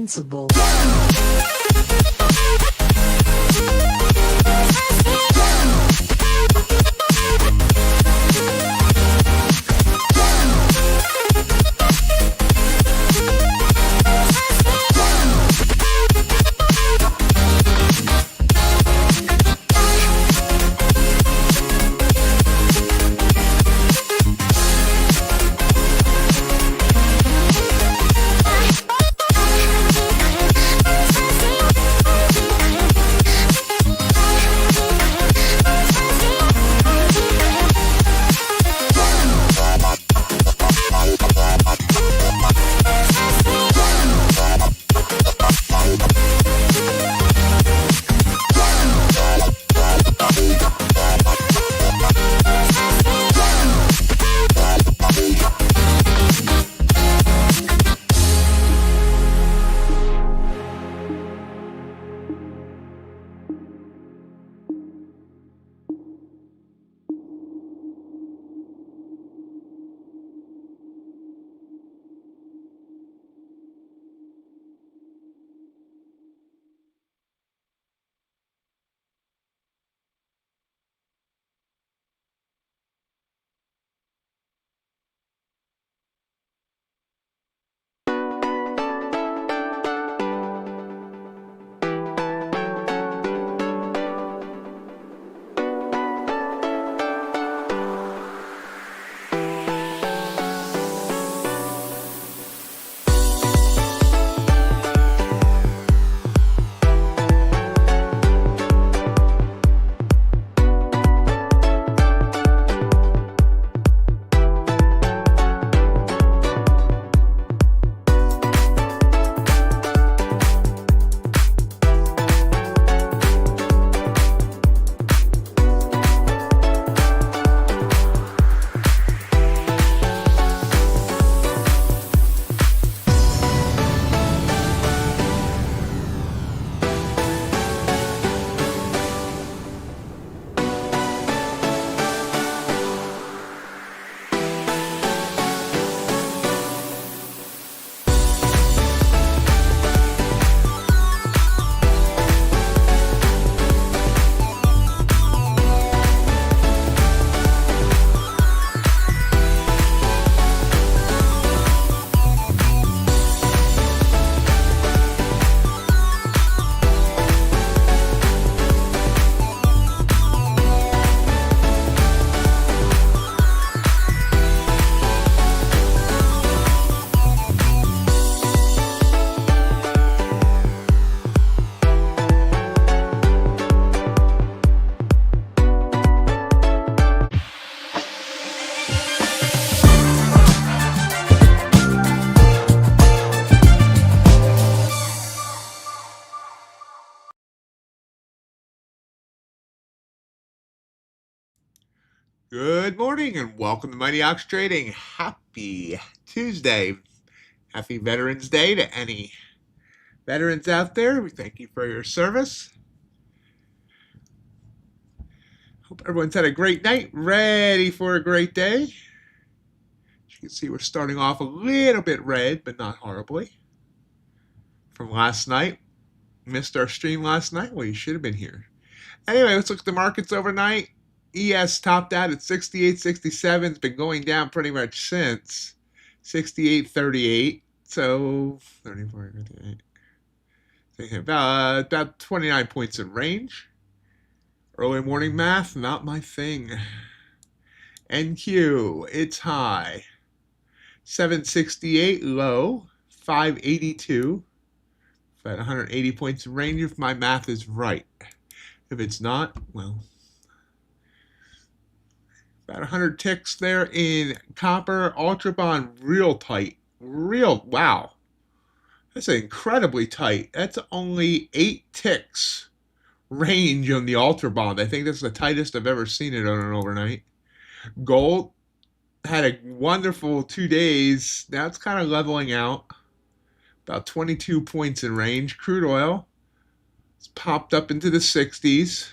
sensible. Good morning and welcome to MightyOxTrading. Happy Tuesday. Happy Veterans Day to any veterans out there. We thank you for your service. Hope everyone's had a great night, ready for a great day. As you can see, we're starting off a little bit red, but not horribly. From last night. Missed our stream last night? Well, you should have been here. Anyway, let's look at the markets overnight. ES topped out at 68.67. It's been going down pretty much since 68.38. So 34, 58. About 29 points in range. Early morning math, not my thing. NQ, it's high. 768, low. 582. About 180 points in range if my math is right. If it's not, well, about 100 ticks there in copper. Ultra bond real tight. Wow. That's incredibly tight. That's only 8 ticks range on the ultra bond. I think that's the tightest I've ever seen it on an overnight. Gold had a wonderful 2 days. Now it's kind of leveling out. About 22 points in range. Crude oil has popped up into the 60s.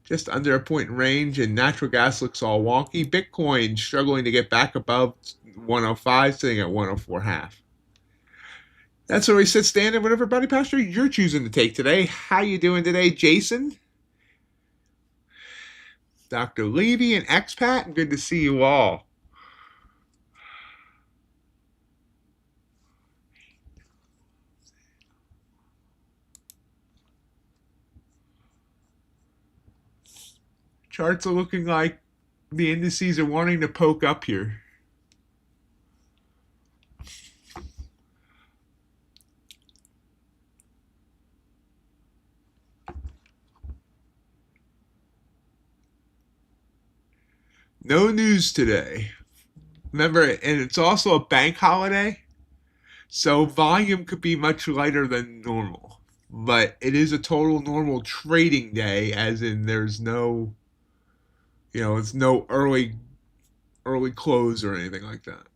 Just under a point in range, and natural gas looks all wonky. Bitcoin struggling to get back above 105, sitting at 104.5. That's where we sit standing, whatever body posture you're choosing to take today. How you doing today, Jason? Dr. Levy and Expat, good to see you all. Charts are looking like the indices are wanting to poke up here. No news today. Remember, and it's also a bank holiday, so volume could be much lighter than normal. But it is a total normal trading day, as in there's no, it's no early close or anything like that.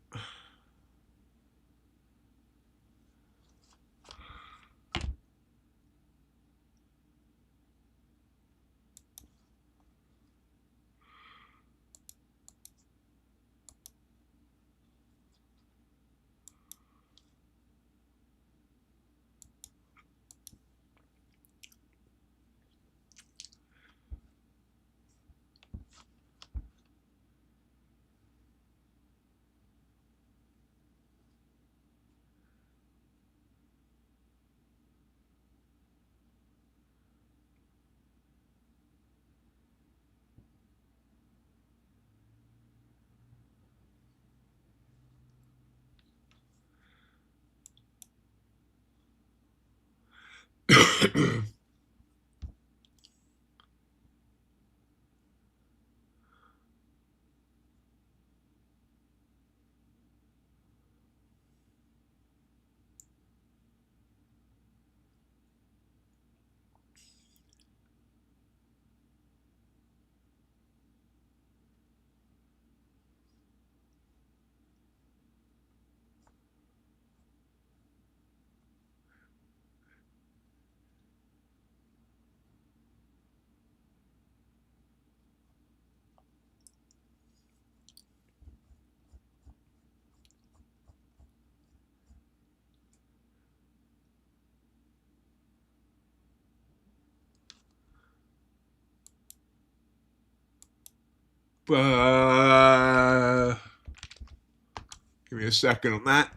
Give me a second on that.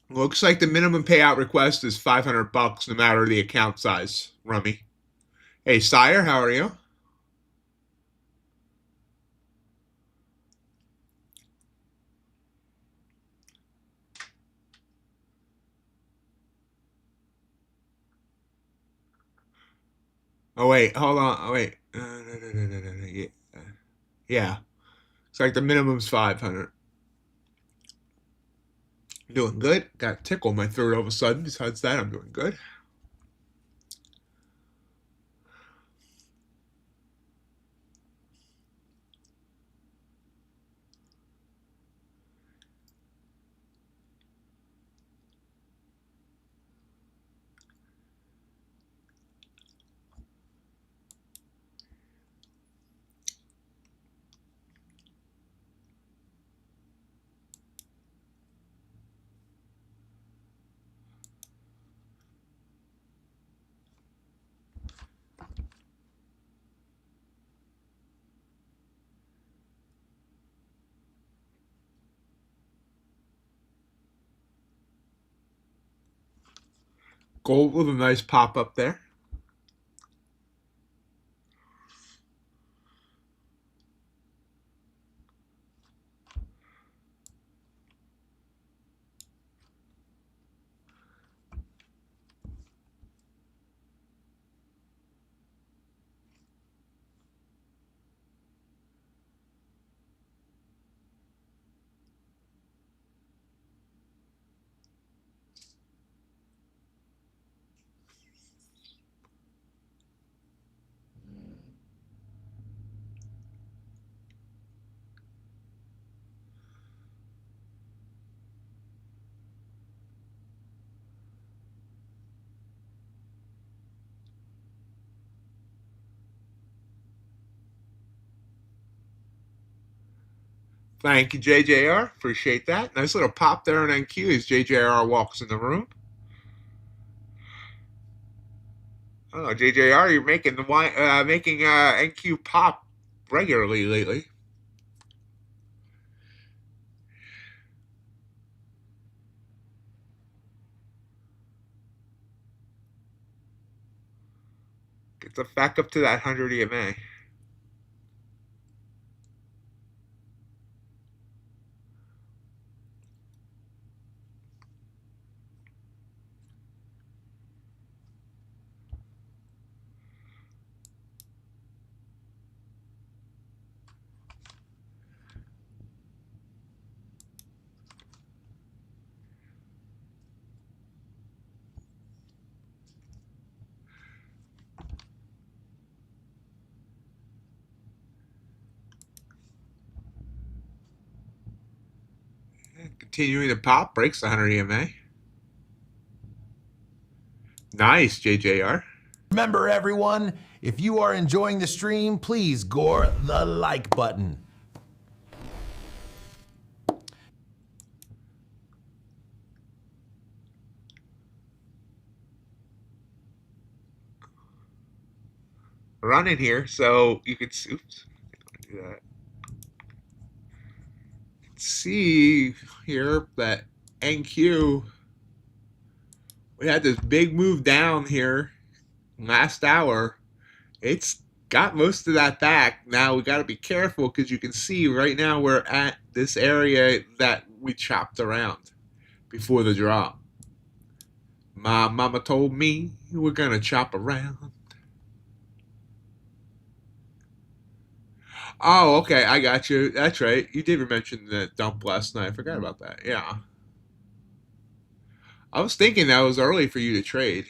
Looks like the minimum payout request is $500 no matter the account size, Rummy. Hey, Sire, how are you? Oh, wait, hold on. Oh, wait. No. Yeah. It's like the minimum's 500. Doing good. Got a tickle in my throat all of a sudden. Besides that, I'm doing good. Gold with a nice pop up there. Thank you, JJR. Appreciate that. Nice little pop there on NQ as JJR walks in the room. Oh, JJR, you're making the making NQ pop regularly lately. Gets us back up to that 100 EMA. Continuing to pop, breaks the 100 EMA. Nice, JJR. Remember, everyone, if you are enjoying the stream, please gore the like button. Running here, so you could oops, do that. See here that NQ, we had this big move down here last hour. It's got most of that back. Now we got to be careful because you can see right now we're at this area that we chopped around before the drop. My mama told me we're gonna chop around. Oh, okay, I got you. That's right. You did mention the dump last night. I forgot about that. Yeah. I was thinking that was early for you to trade.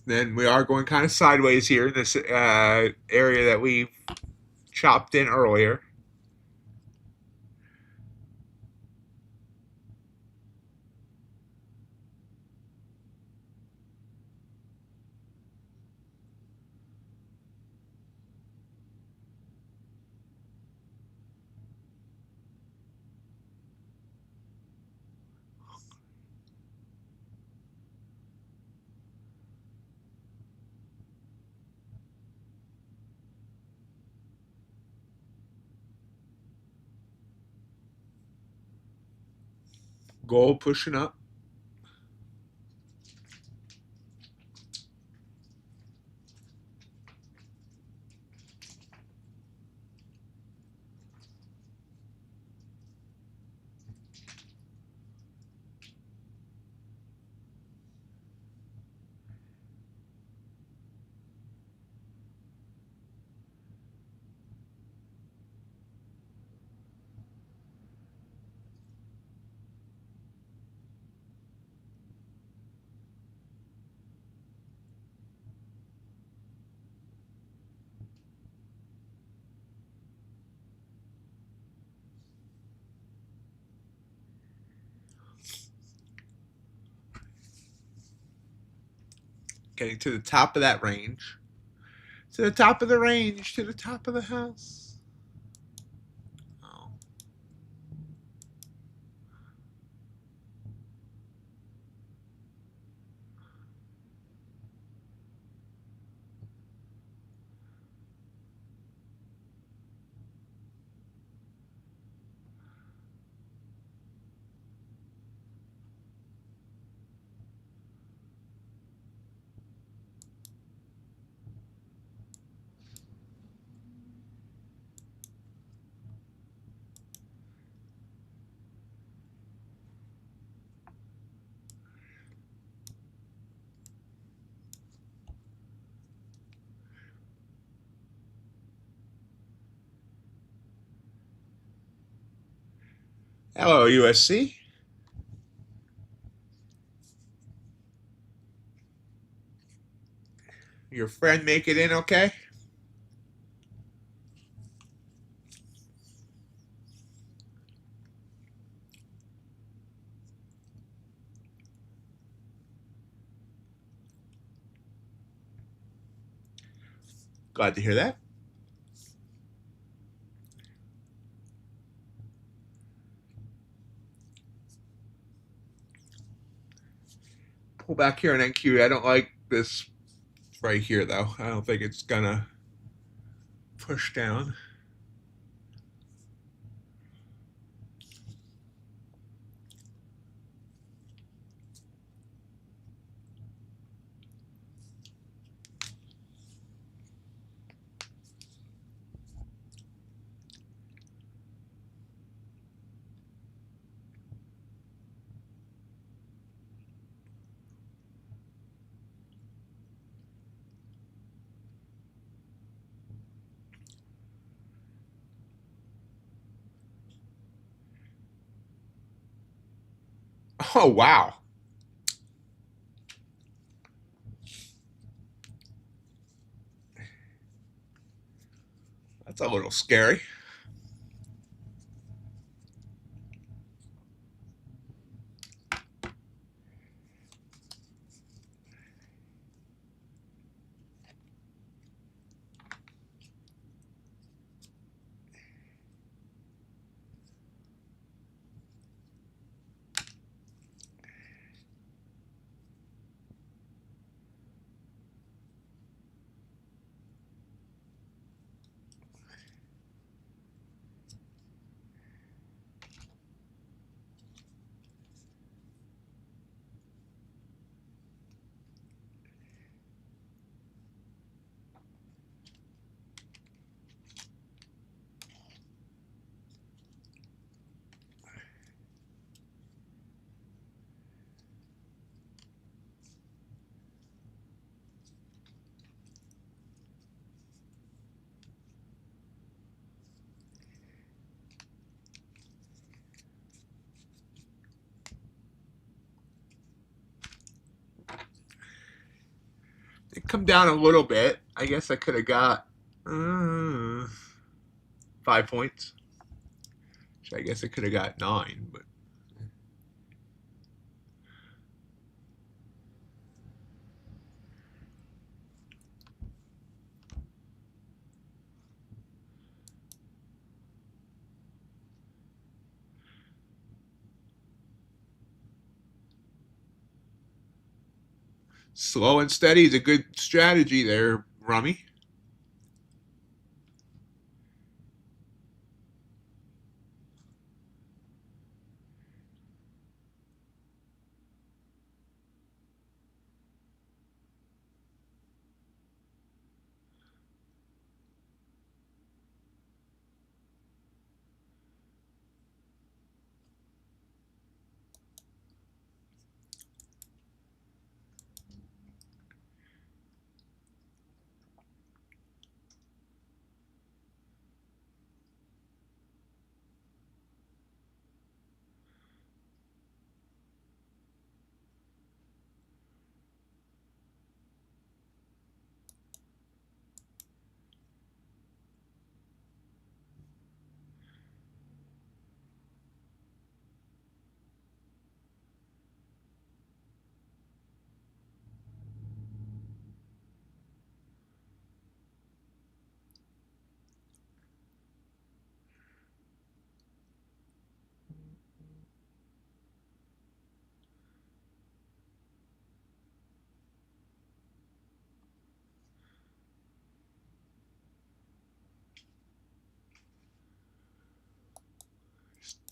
Then we are going kind of sideways here in this area that we chopped in earlier. Gold pushing up. Getting to the top of that range. To the top of the range. To the top of the house. Oh. Hello, USC. Your friend make it in okay? Glad to hear that. Pull back here on NQ. I don't like this right here, though. I don't think it's gonna push down. Oh, wow. That's a little scary. come down a little bit. I guess I could have got 5 points. So I guess I could have got 9, but slow and steady is a good strategy there, Rummy.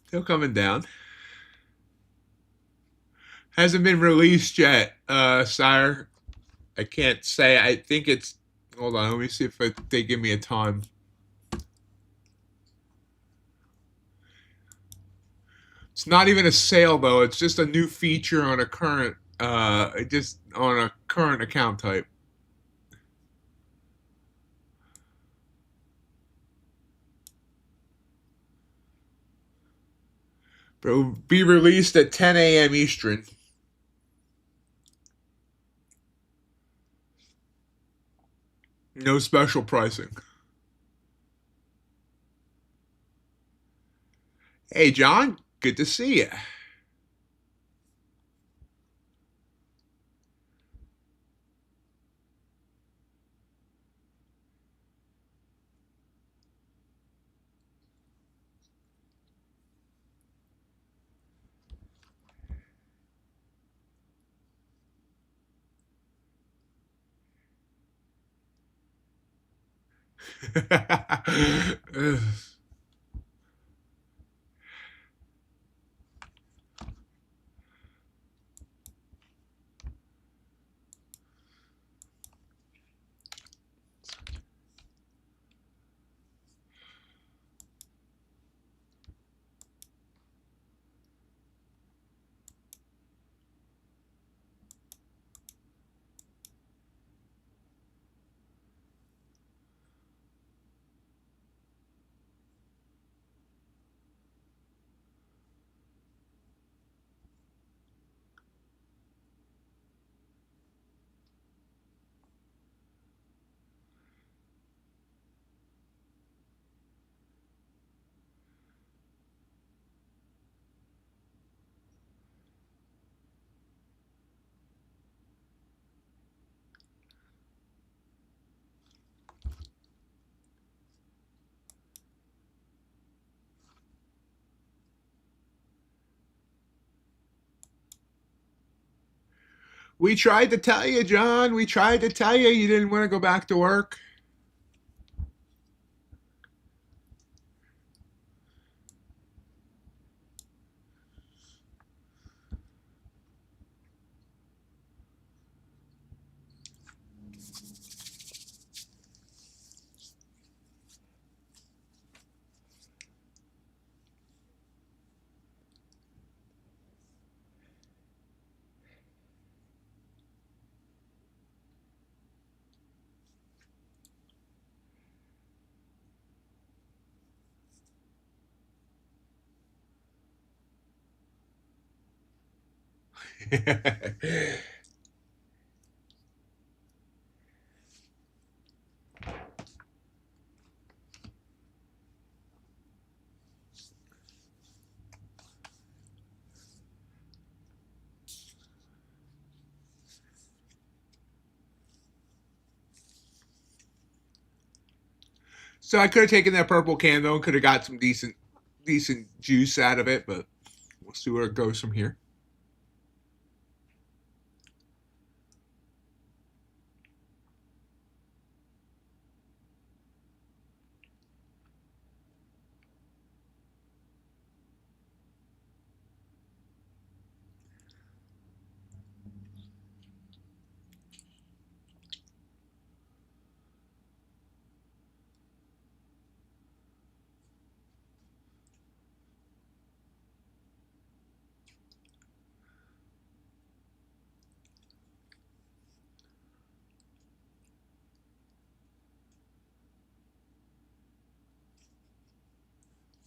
Still coming down. Hasn't been released yet, sire. I can't say. I think it's... Hold on, let me see if they give me a time. It's not even a sale, though. It's just a new feature on a current... just on a current account type. But it will be released at 10 a.m. Eastern. No special pricing. Hey, John. Good to see you. We tried to tell you, John. We tried to tell you you didn't want to go back to work. So I could have taken that purple candle and could have got some decent juice out of it, but we'll see where it goes from here.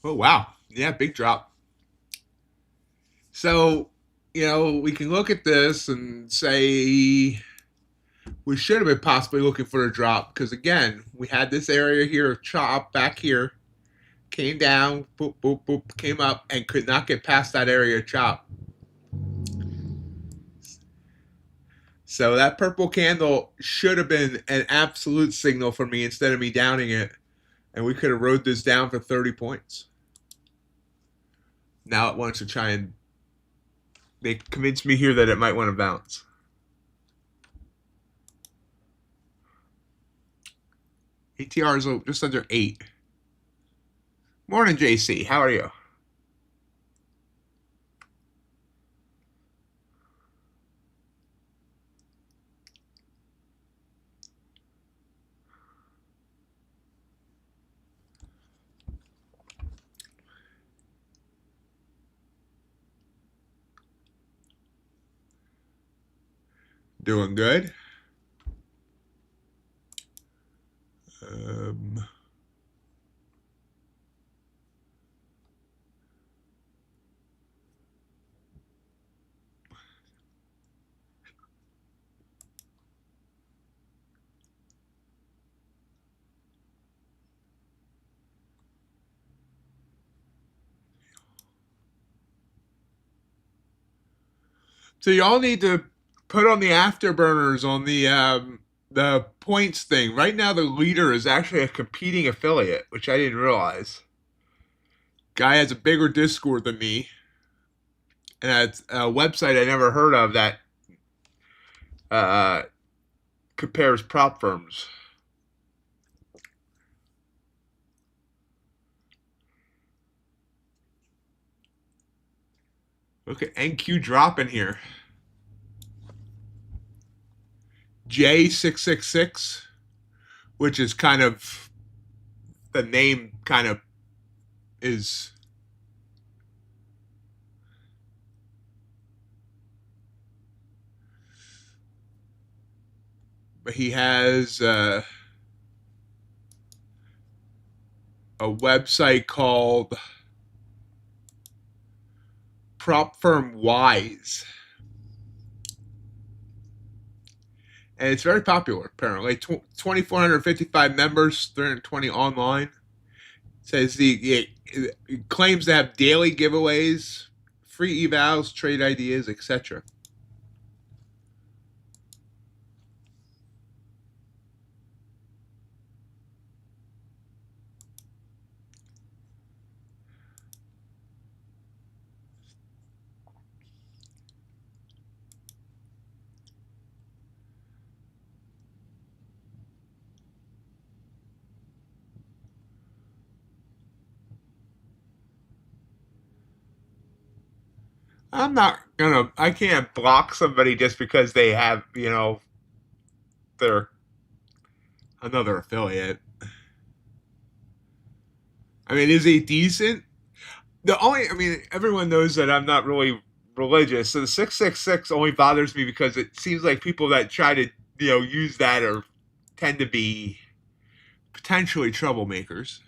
Oh, wow. Yeah, big drop. So, we can look at this and say we should have been possibly looking for a drop because, again, we had this area here, chop back here, came down, boop, boop, boop, came up, and could not get past that area chop. So that purple candle should have been an absolute signal for me instead of me downing it. And we could have rode this down for 30 points. Now it wants to try and they convinced me here that it might want to bounce. ATR is just under 8. Morning, JC. How are you? Doing good. So y'all need to put on the afterburners on the points thing. Right now, the leader is actually a competing affiliate, which I didn't realize. Guy has a bigger Discord than me, and it's a website I never heard of that compares prop firms. Look at NQ dropping here. J666, which is kind of the name kind of is. But he has a website called propfirm Wise. And it's very popular, apparently. 2,455 members, 320 online. It says it claims to have daily giveaways, free evals, trade ideas, etc. I can't block somebody just because they have, they're another affiliate. I mean, is he decent? Everyone knows that I'm not really religious, so the 666 only bothers me because it seems like people that try to, use that tend to be potentially troublemakers.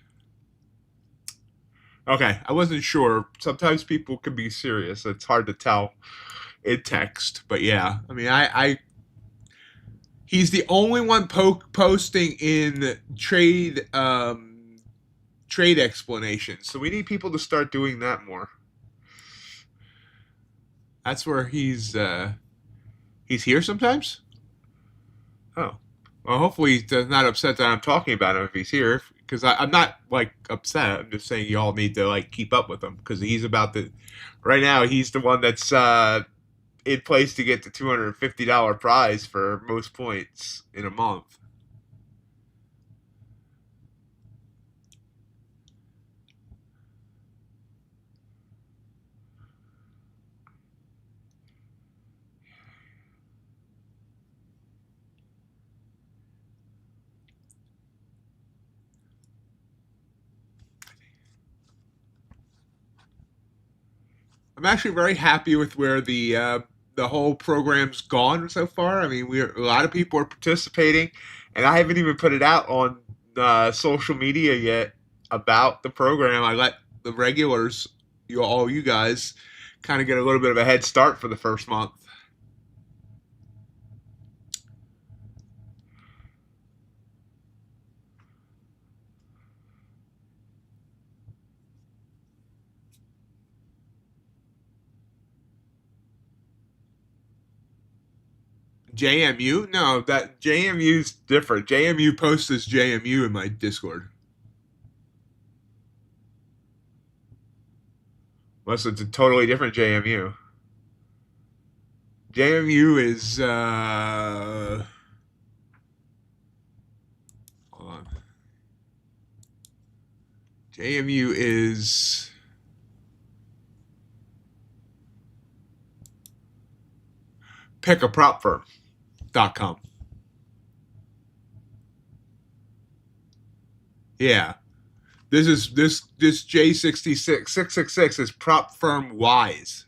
Okay, I wasn't sure. Sometimes people can be serious. It's hard to tell in text, but yeah. I mean, he's the only one posting in trade explanations. So we need people to start doing that more. That's where he's here sometimes. Oh, well, hopefully he's not upset that I'm talking about him if he's here. because I'm not like upset. I'm just saying y'all need to like keep up with him because he's about to. Right now, he's the one that's in place to get the $250 prize for most points in a month. I'm actually very happy with where the whole program's gone so far. I mean, a lot of people are participating, and I haven't even put it out on social media yet about the program. I let the regulars, all you guys, kind of get a little bit of a head start for the first month. JMU? No, that JMU's different. JMU posts as JMU in my Discord. Unless it's a totally different JMU. JMU is hold on. JMU is pickapropfirm.com. Yeah. This J66666 is prop firm wise.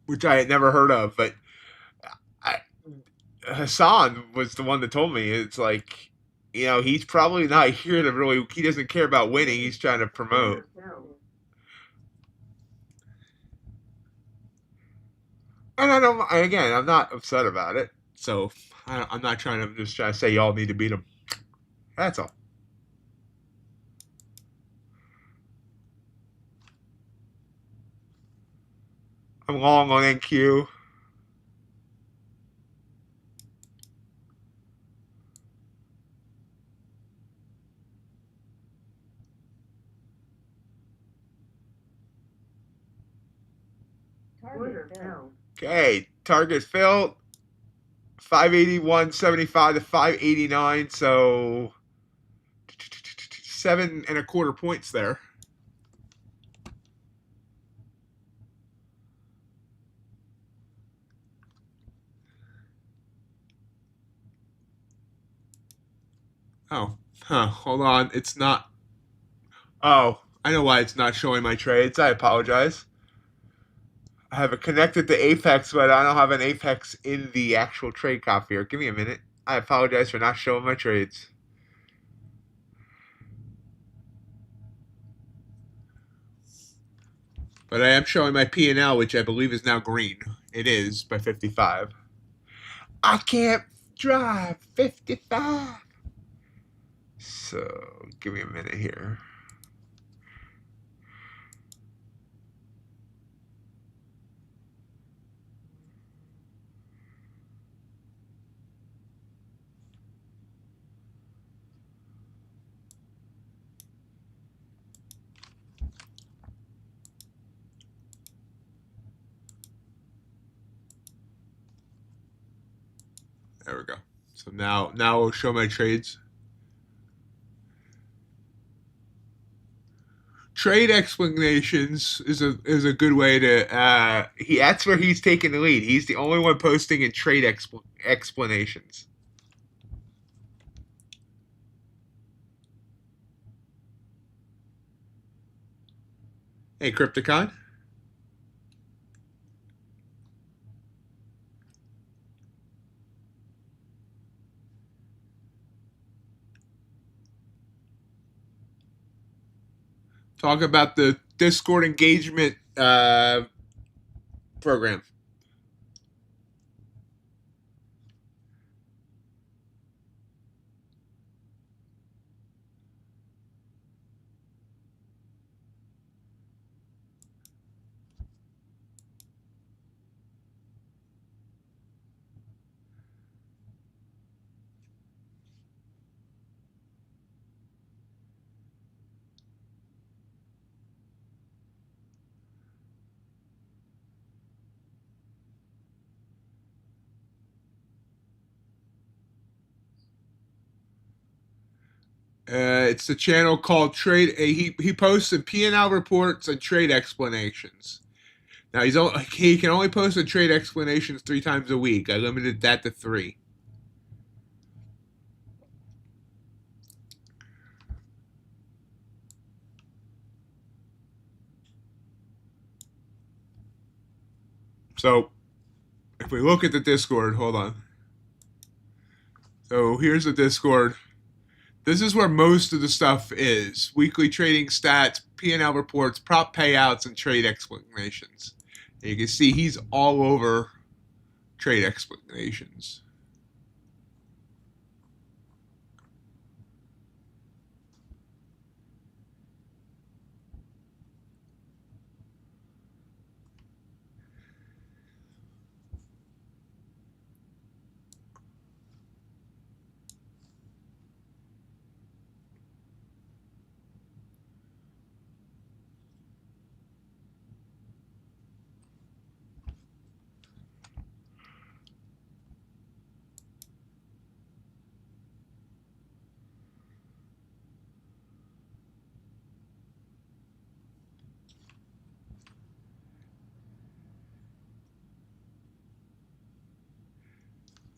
Which I had never heard of, but Hassan was the one that told me. It's like, he's probably not here to really. He doesn't care about winning. He's trying to promote. And I don't. Again, I'm not upset about it. So I'm not trying to. I'm just trying to say y'all need to beat him. That's all. I'm long on NQ. Okay, target filled. 581.75 to 589. So 7.25 points there. Oh, hold on. It's not. Oh, I know why it's not showing my trades. I apologize. I have it connected to Apex, but I don't have an Apex in the actual trade copier. Give me a minute. I apologize for not showing my trades. But I am showing my P&L, which I believe is now green. It is by 55. I can't drive 55. So give me a minute here. There we go. So now I'll show my trades. Trade explanations is a good way to that's where he's taking the lead. He's the only one posting in trade explanations. Hey, Crypticon. Talk about the Discord engagement program. It's the channel called Trade. He posts P&L reports and trade explanations. Now he can only post the trade explanations 3 times a week. I limited that to 3. So if we look at the Discord, hold on. So here's the Discord. This is where most of the stuff is. Weekly trading stats, P&L reports, prop payouts, and trade explanations. And you can see he's all over trade explanations.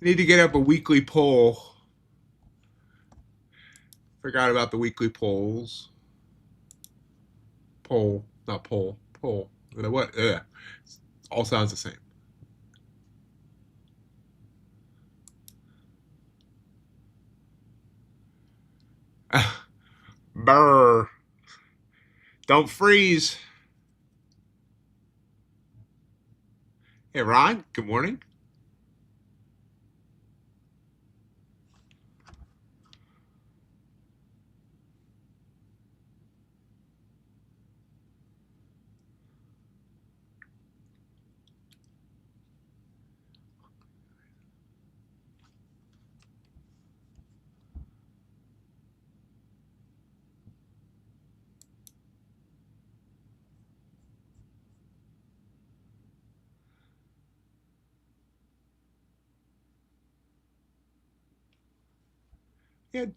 Need to get up a weekly poll. Forgot about the weekly polls. Poll, not poll. Poll. What? All sounds the same. Brr. Don't freeze. Hey, Ron. Good morning. Yeah,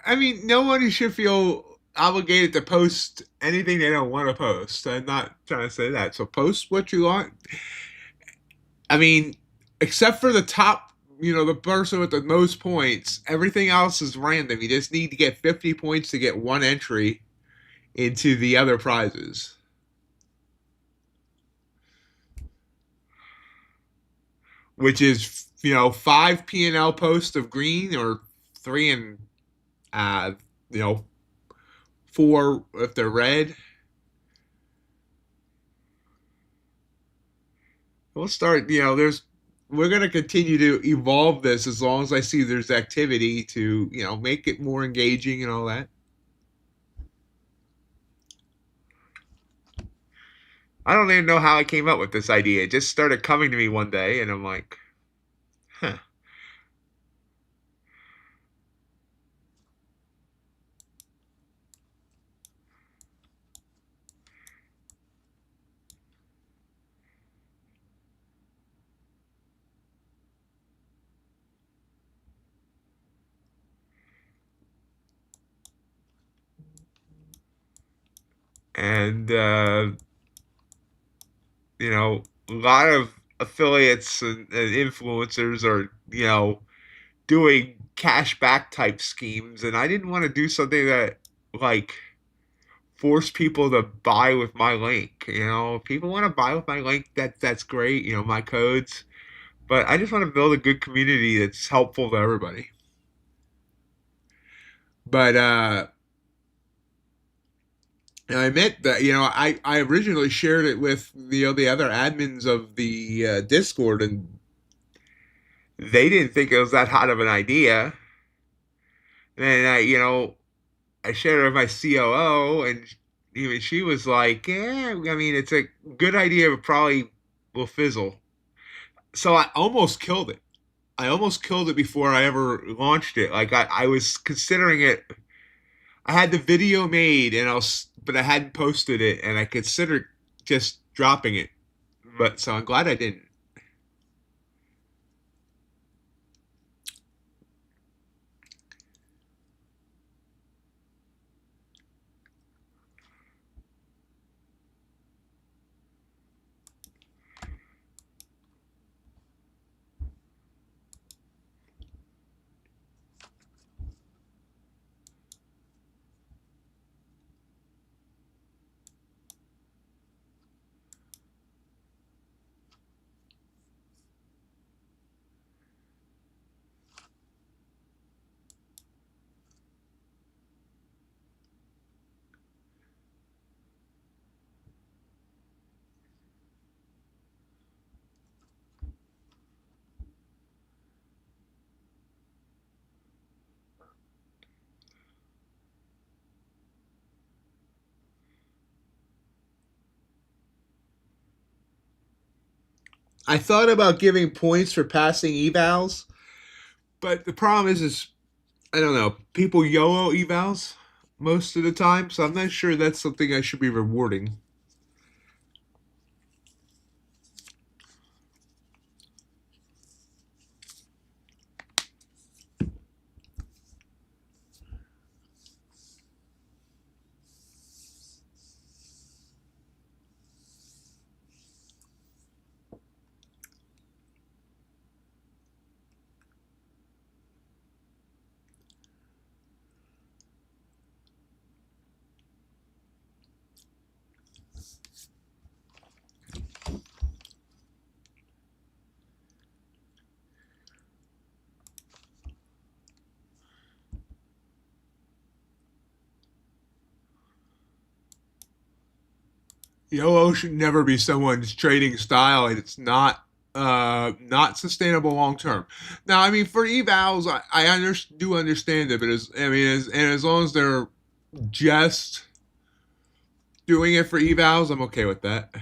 I mean, no one should feel obligated to post anything they don't want to post. I'm not trying to say that. So post what you want. I mean, except for the top, the person with the most points, everything else is random. You just need to get 50 points to get 1 entry into the other prizes. Which is, 5 P&L posts of green or 3 and, 4 if they're red. We'll start, we're going to continue to evolve this as long as I see there's activity to, make it more engaging and all that. I don't even know how I came up with this idea. It just started coming to me one day, and I'm like, huh. And, a lot of affiliates and influencers are, doing cashback type schemes. And I didn't want to do something that, like, force people to buy with my link. If people want to buy with my link, that's great, my codes. But I just want to build a good community that's helpful to everybody. But, and I admit that, I originally shared it with, the other admins of the Discord, and they didn't think it was that hot of an idea. And I shared it with my COO, and even she was like, yeah, I mean, it's a good idea, but probably will fizzle. So I almost killed it. I almost killed it before I ever launched it. Like, I was considering it. I had the video made, but I hadn't posted it, and I considered just dropping it. But so I'm glad I didn't. I thought about giving points for passing evals, but the problem is I don't know. People YOLO evals most of the time, so I'm not sure that's something I should be rewarding. YOLO should never be someone's trading style, and it's not sustainable long term. Now, I mean, for evals, I do understand it, but as long as they're just doing it for evals, I'm okay with that.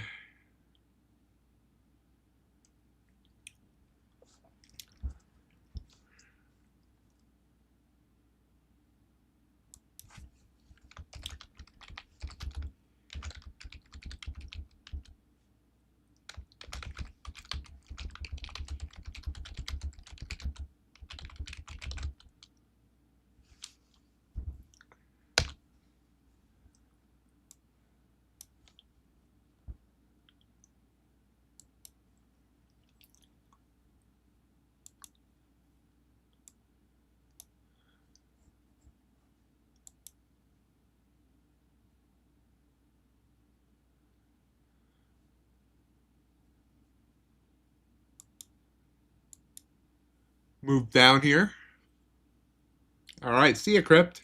Move down here. All right, see ya, Crypt.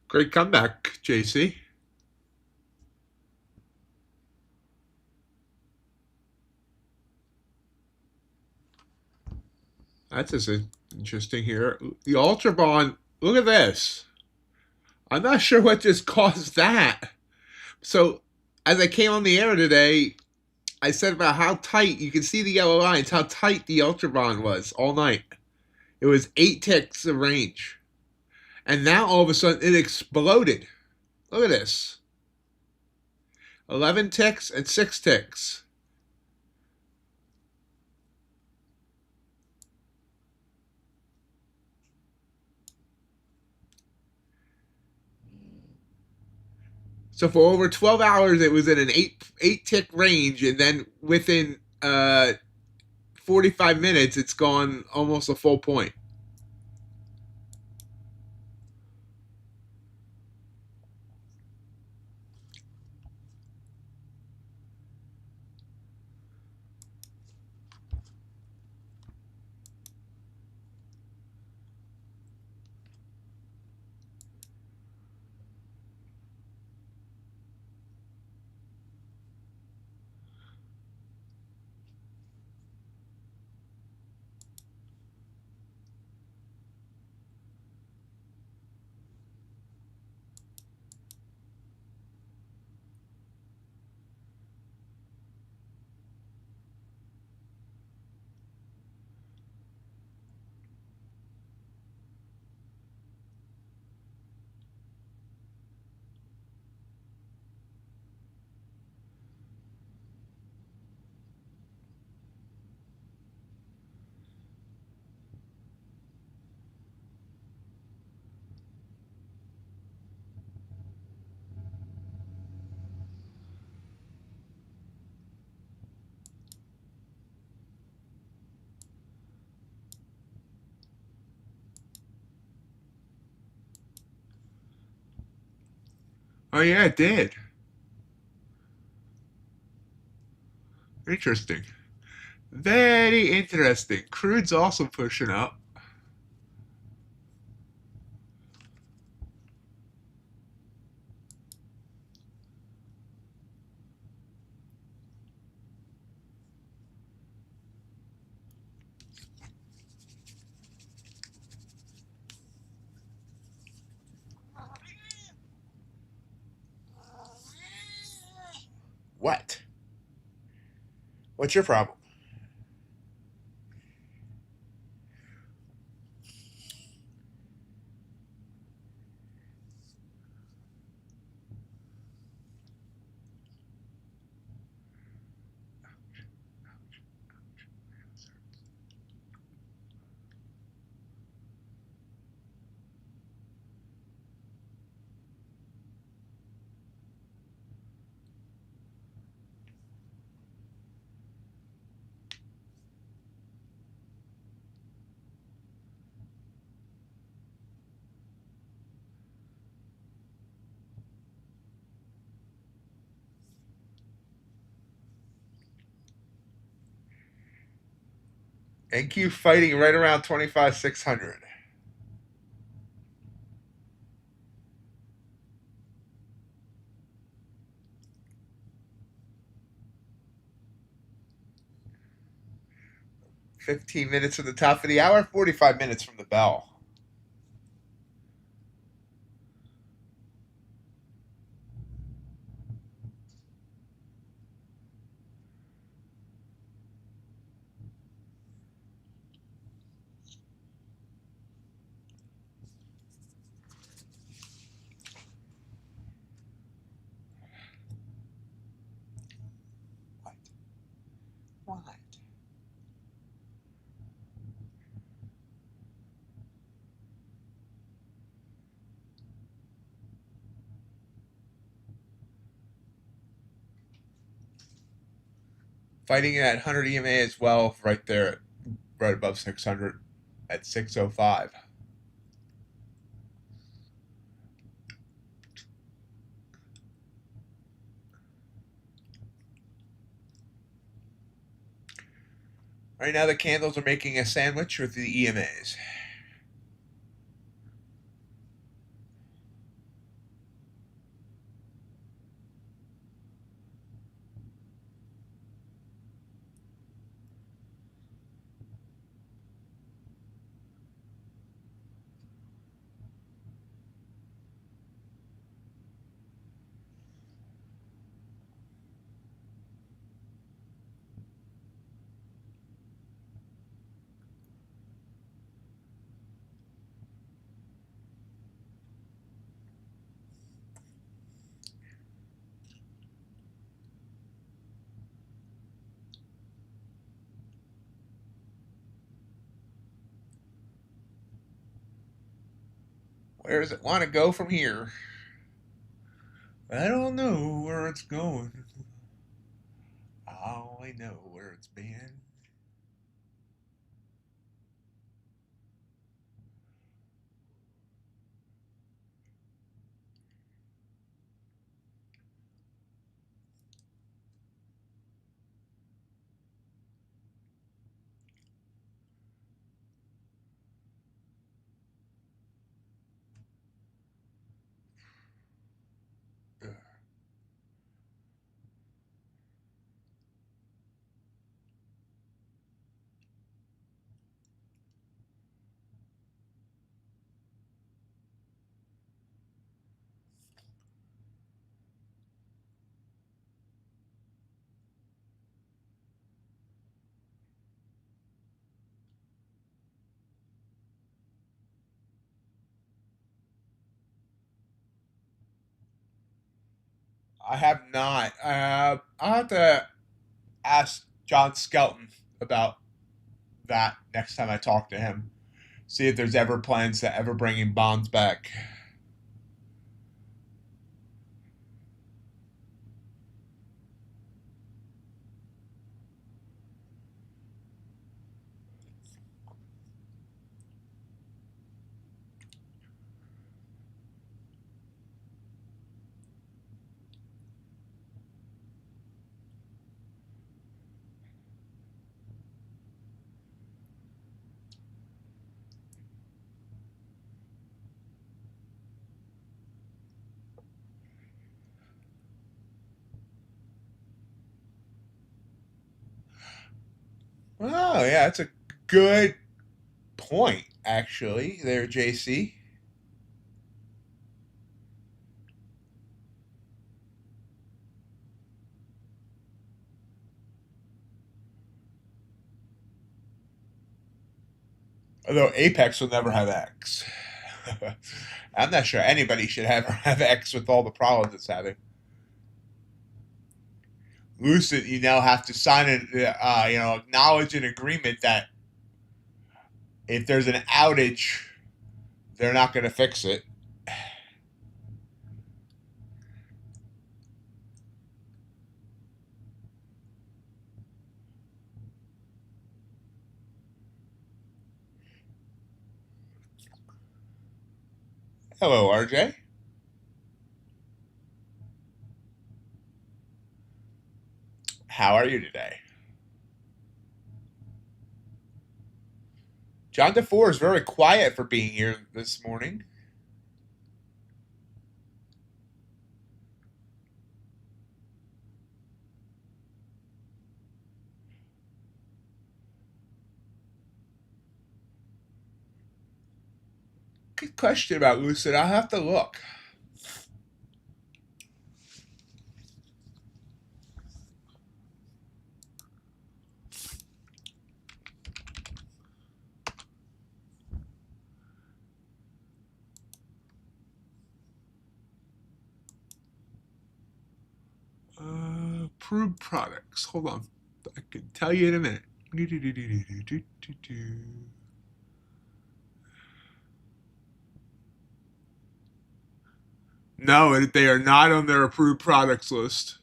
Great comeback, JC. That's just interesting here. The Ultra Bond, look at this. I'm not sure what just caused that. So, as I came on the air today, I said about how tight, you can see the yellow lines, how tight the Ultra Bond was all night. It was 8 ticks of range. And now all of a sudden it exploded. Look at this. 11 ticks and 6 ticks. So for over 12 hours, it was in an 8 tick range, and then within 45 minutes, it's gone almost a full point. Oh yeah, it did. Interesting. Very interesting. Crude's also pushing up. What? What's your problem? NQ fighting right around 25,600. $15 minutes from the top of the hour, 45 minutes from the bell. What? Fighting at 100 EMA as well, right there, right above 600 at 605. Right now, the candles are making a sandwich with the EMAs. Where does it want to go from here? I don't know where it's going. I only know where it's been. I have not. I'll have to ask John Skelton about that next time I talk to him. See if there's ever plans to ever bringing bonds back. Oh, yeah, that's a good point, actually, there, JC. Although Apex will never have X. I'm not sure anybody should ever have X with all the problems it's having. Lucid, you now have to sign an, acknowledge an agreement that if there's an outage, they're not going to fix it. Hello, RJ. How are you today? John DeFore is very quiet for being here this morning. Good question about Lucid. I'll have to look. Approved products. Hold on. I can tell you in a minute. No, they are not on their approved products list.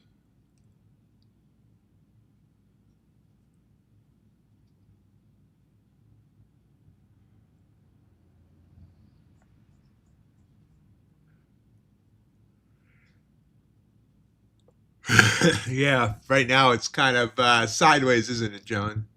Yeah, right now it's kind of sideways, isn't it, John?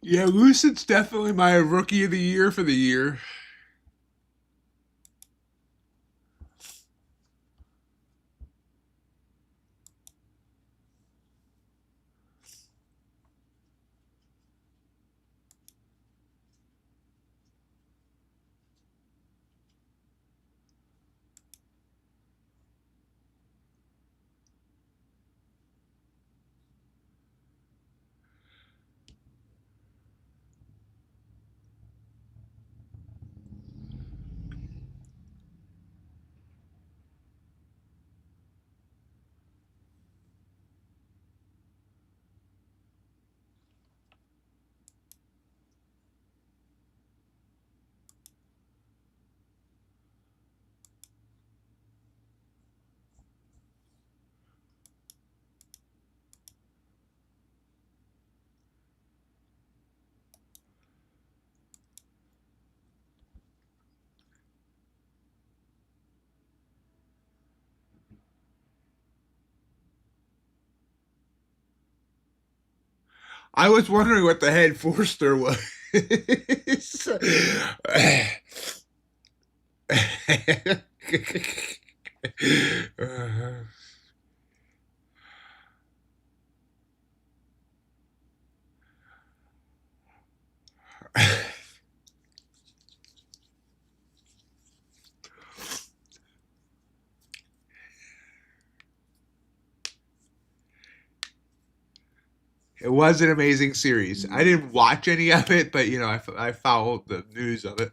Yeah, Lucid's definitely my rookie of the year for the year. I was wondering what the head Forster was. It was an amazing series. I didn't watch any of it, but you know, I followed the news of it.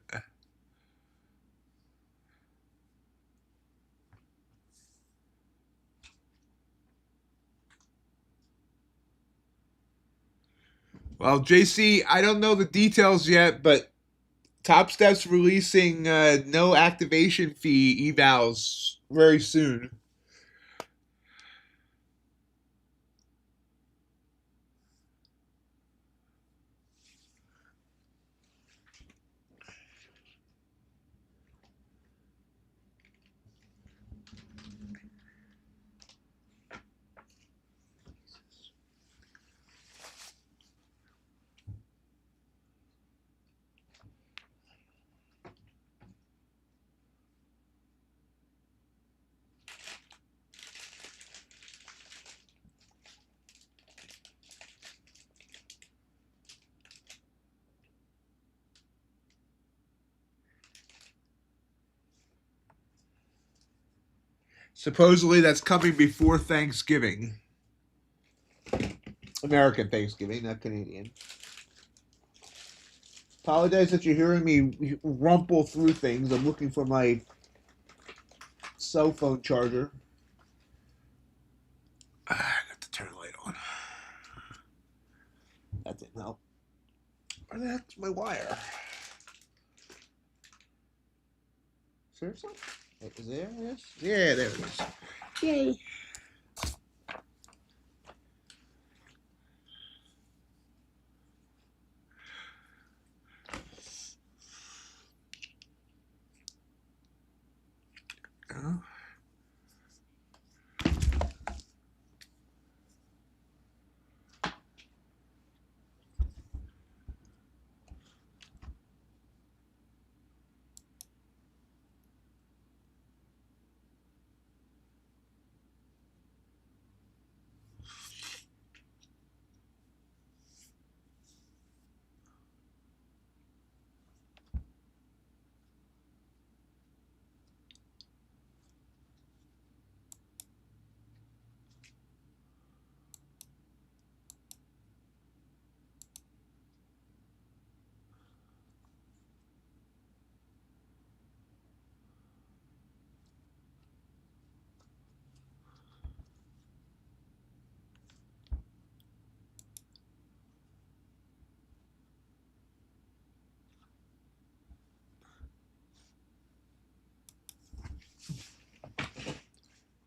Well, JC, I don't know the details yet, but Topstep's releasing no activation fee evals very soon. Supposedly that's coming before Thanksgiving. American Thanksgiving, not Canadian. Apologize that you're hearing me rumple through things. I'm looking for my cell phone charger. I got to turn the light on. That didn't help. Where the heck's my wire? Seriously? Is there? Yes. Yeah, there it is. Yay. Oh.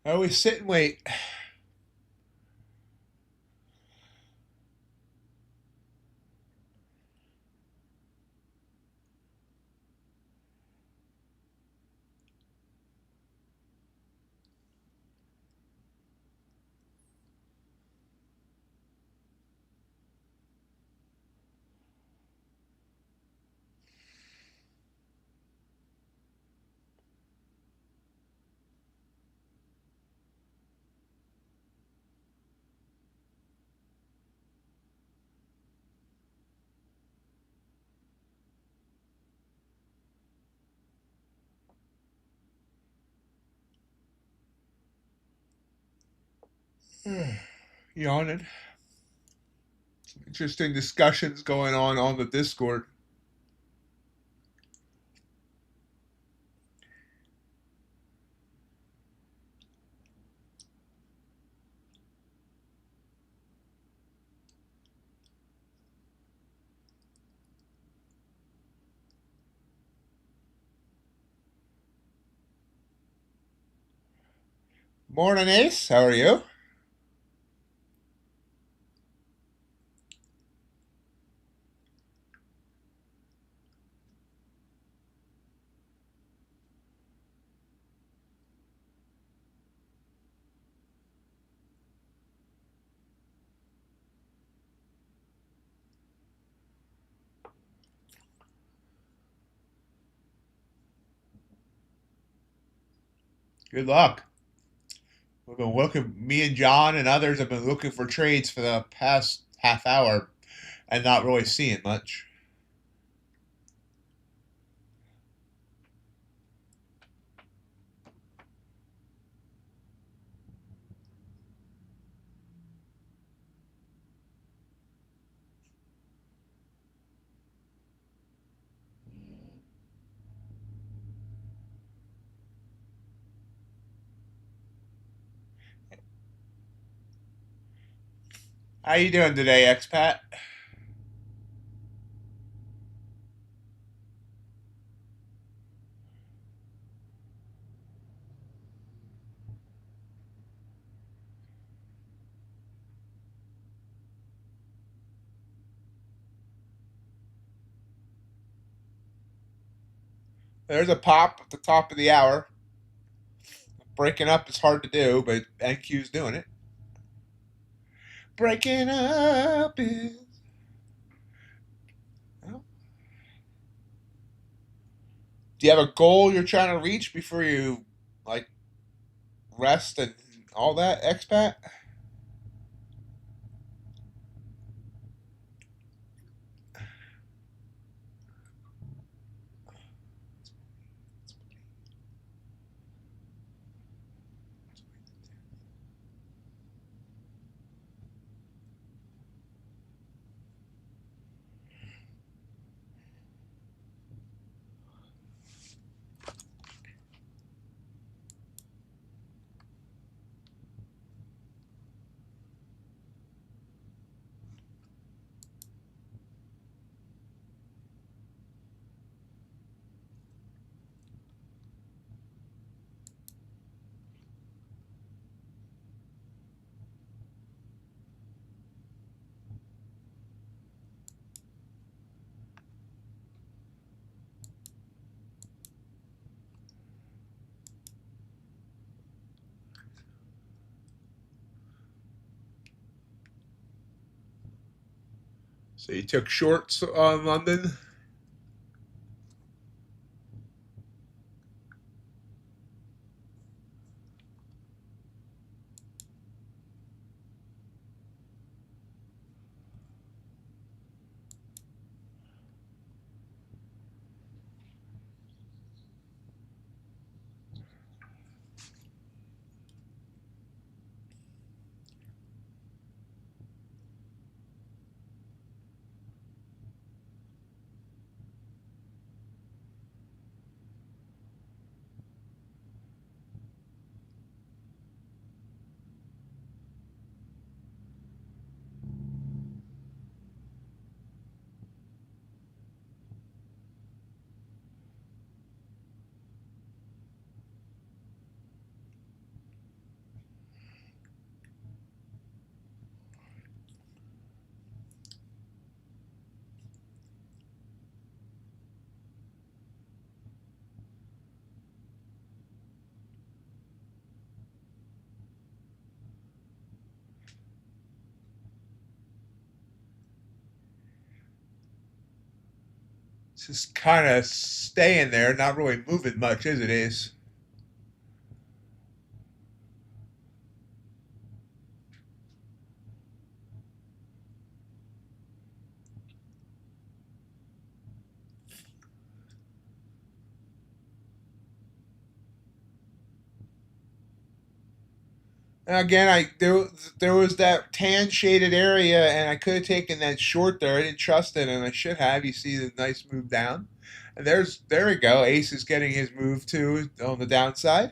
I always sit and wait. Yawning. Some interesting discussions going on the Discord. Morning, Ace. How are you? Good luck. We've been looking, me and John and others have been looking for trades for the past half hour and not really seeing much. How you doing today, expat? There's a pop at the top of the hour. Breaking up is hard to do, but NQ's doing it. Breaking up is... Well, do you have a goal you're trying to reach before you, like, rest and all that, expat? So you took shorts on London? Just kind of staying there, not really moving much as it is. And again, there was that tan shaded area, and I could have taken that short there. I didn't trust it, and I should have. You see the nice move down, and there we go. Ace is getting his move too on the downside.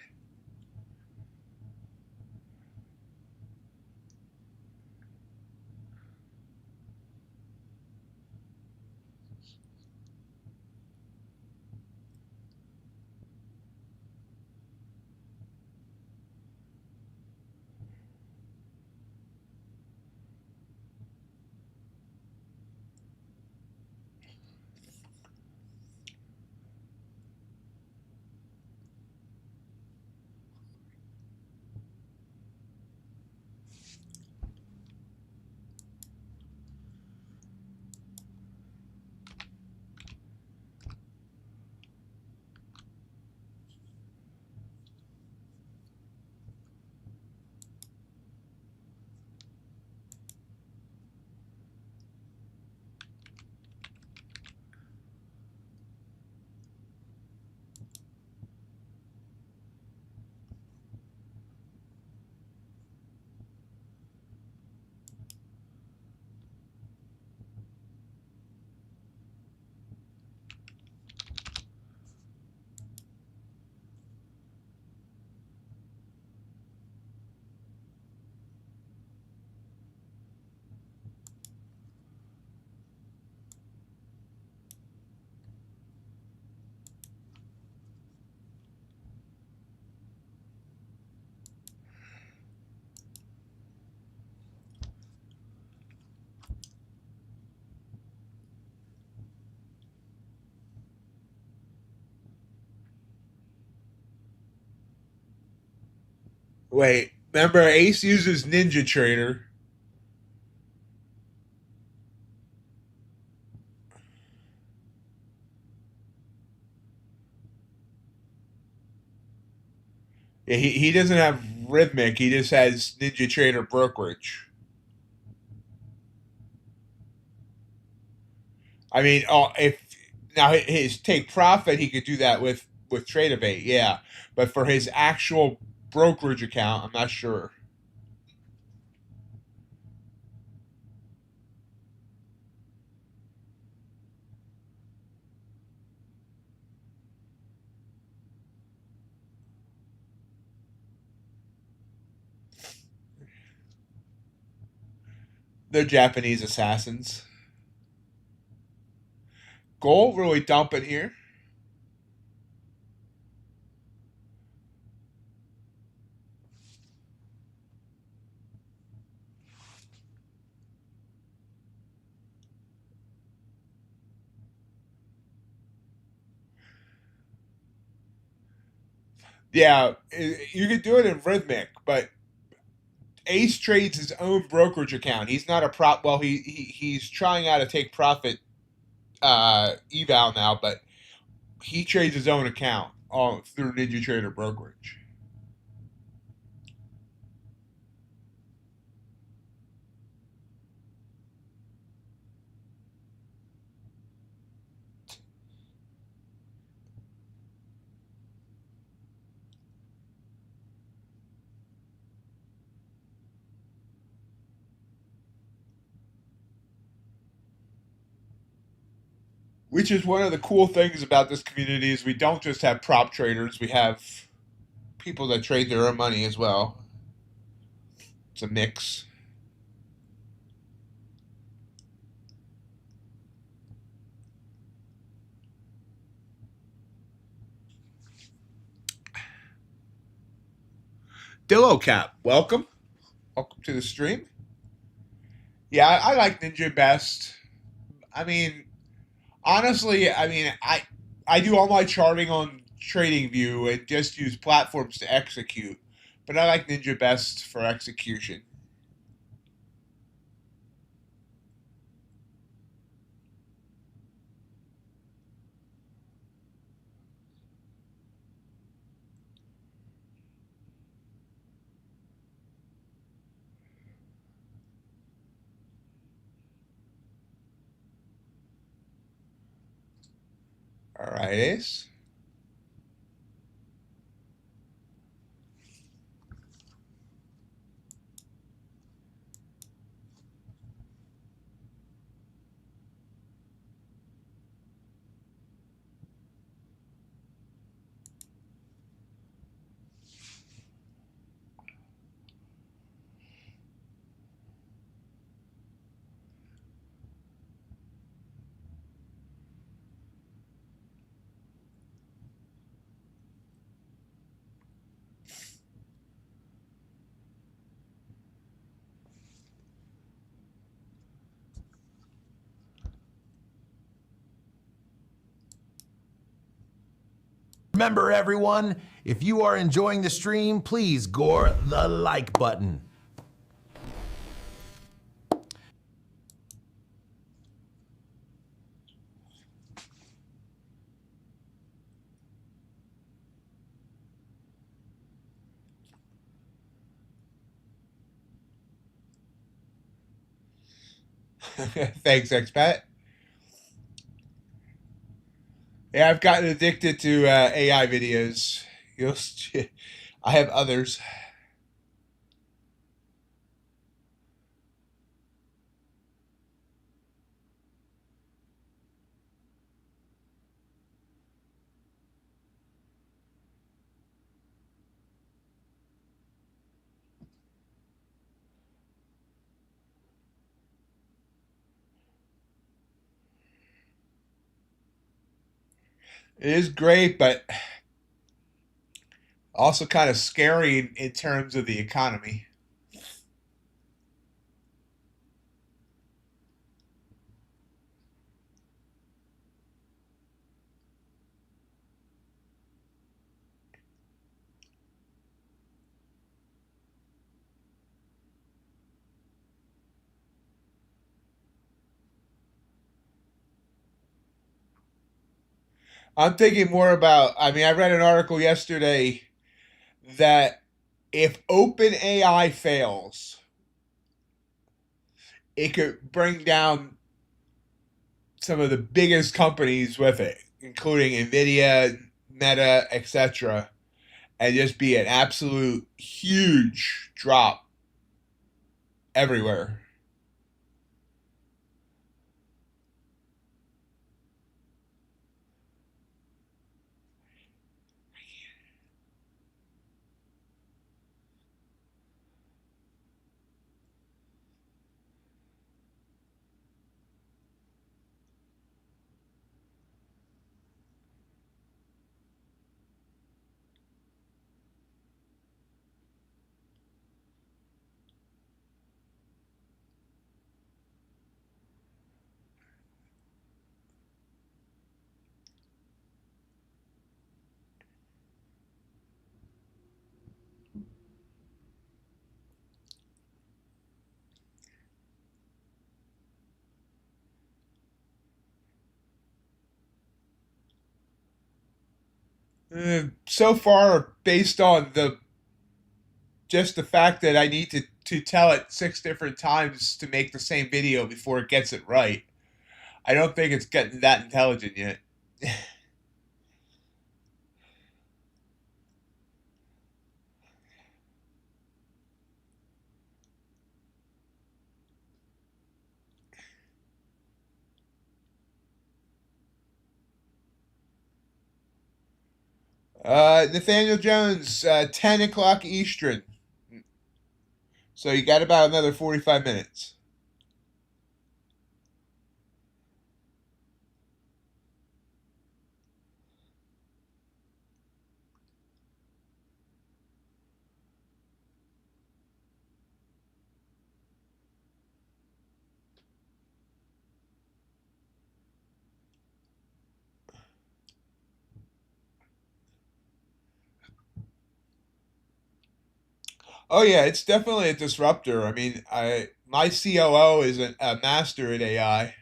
Wait, remember Ace uses NinjaTrader. Yeah, he doesn't have Rhythmic. He just has NinjaTrader brokerage. I mean, oh, if now his take profit, he could do that with Tradovate, yeah. But for his actual brokerage account, I'm not sure. They're Japanese assassins. Gold really dumping here. Yeah, you could do it in Rhythmic, but Ace trades his own brokerage account. He's not a prop. Well, he's trying out to take profit eval now, but he trades his own account through NinjaTrader brokerage. Which is one of the cool things about this community is we don't just have prop traders, we have people that trade their own money as well. It's a mix. Dillo Cap, welcome. Welcome to the stream. Yeah, I like Ninja best. I mean, honestly, I do all my charting on TradingView and just use platforms to execute. But I like Ninja best for execution. All right, Ace. Remember everyone, if you are enjoying the stream, please gore the like button. Thanks, expat. Yeah, I've gotten addicted to AI videos. You'll, I have others. It is great, but also kind of scary in terms of the economy. I'm thinking more about, I mean, I read an article yesterday that if OpenAI fails, it could bring down some of the biggest companies with it, including Nvidia, Meta, etc., and just be an absolute huge drop everywhere. So far, based on the just the fact that I need to tell it 6 different times to make the same video before it gets it right, I don't think it's getting that intelligent yet. Nathaniel Jones, 10 o'clock Eastern. So you got about another 45 minutes. Oh yeah, it's definitely a disruptor. I mean, I my COO is a master at AI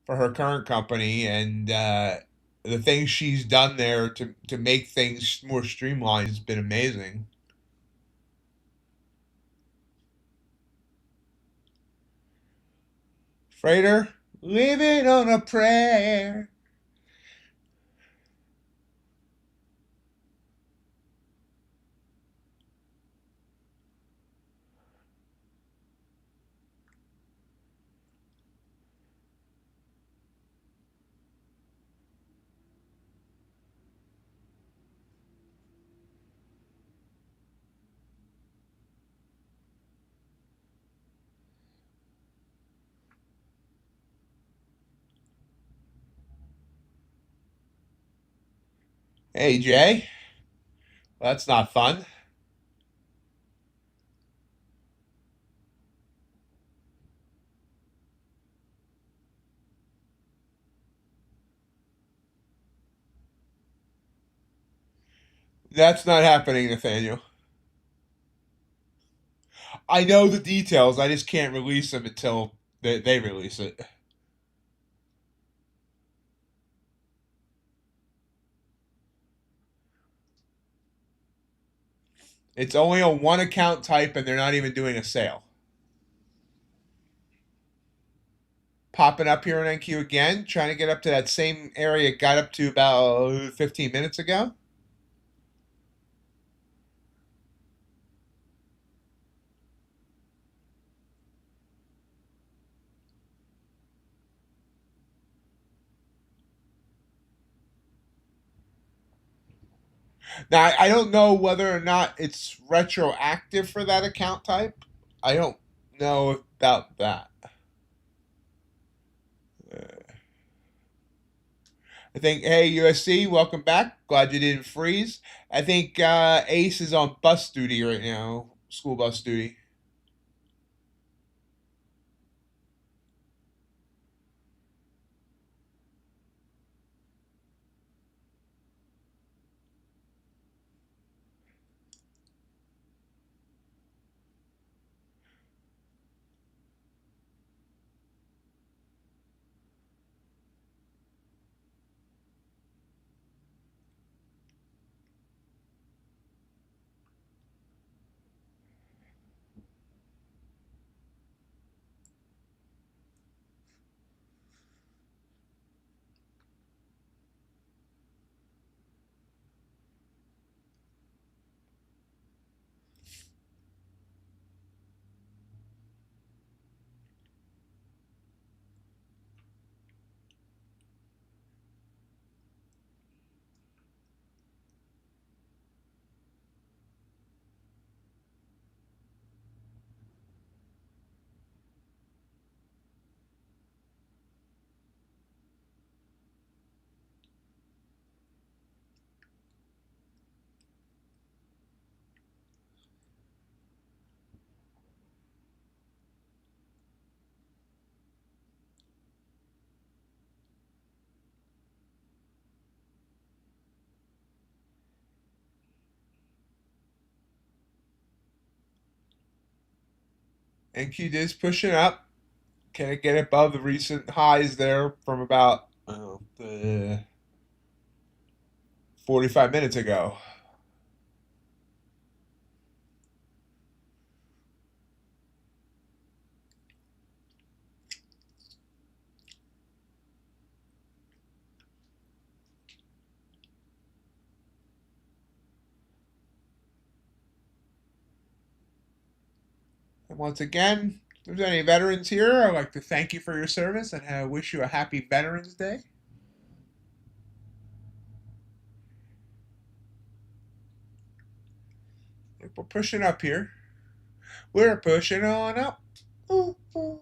for her current company, and the things she's done there to make things more streamlined has been amazing. Freighter, living on a prayer. Hey Jay, well, that's not fun. That's not happening, Nathaniel. I know the details. I just can't release them until they release it. It's only a one account type, and they're not even doing a sale. Popping up here in NQ again, trying to get up to that same area it got up to about 15 minutes ago. Now, I don't know whether or not it's retroactive for that account type. I don't know about that. I think, hey, USC, welcome back. Glad you didn't freeze. I think Ace is on bus duty right now, school bus duty. NQ is pushing up. Can it get above the recent highs there from about 45 minutes ago? And once again, if there's any veterans here, I'd like to thank you for your service and I wish you a happy Veterans Day. We're pushing up here. We're pushing on up. Ooh, ooh.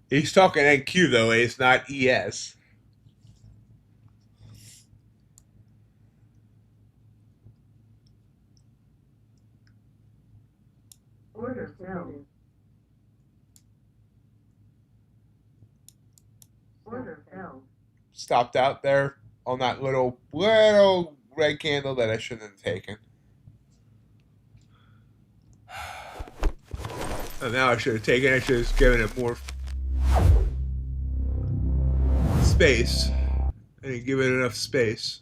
He's talking NQ though, it's not ES. Order filled. Order filled. Stopped out there on that little red candle that I shouldn't have taken. And now I should have taken it, I should have given it more space. I didn't give it enough space.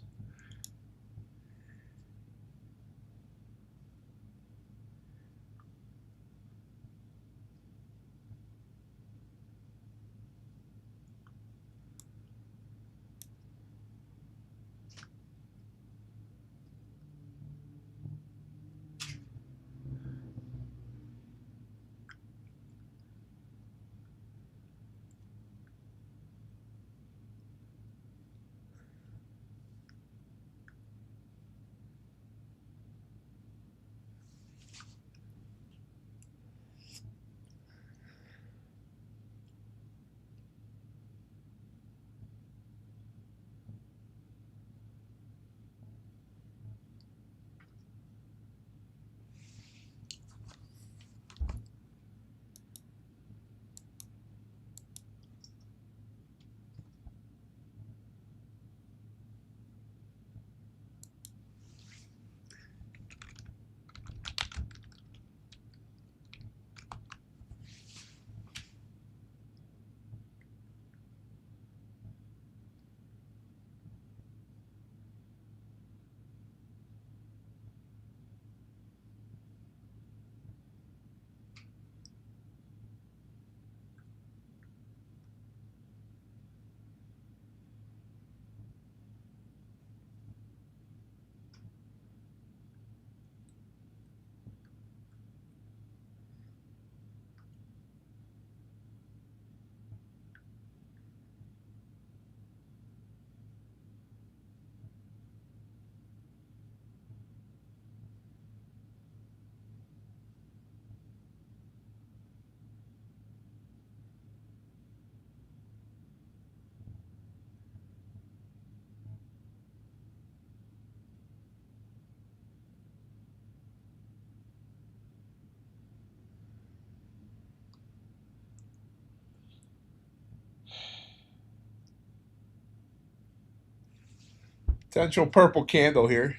Potential purple candle here.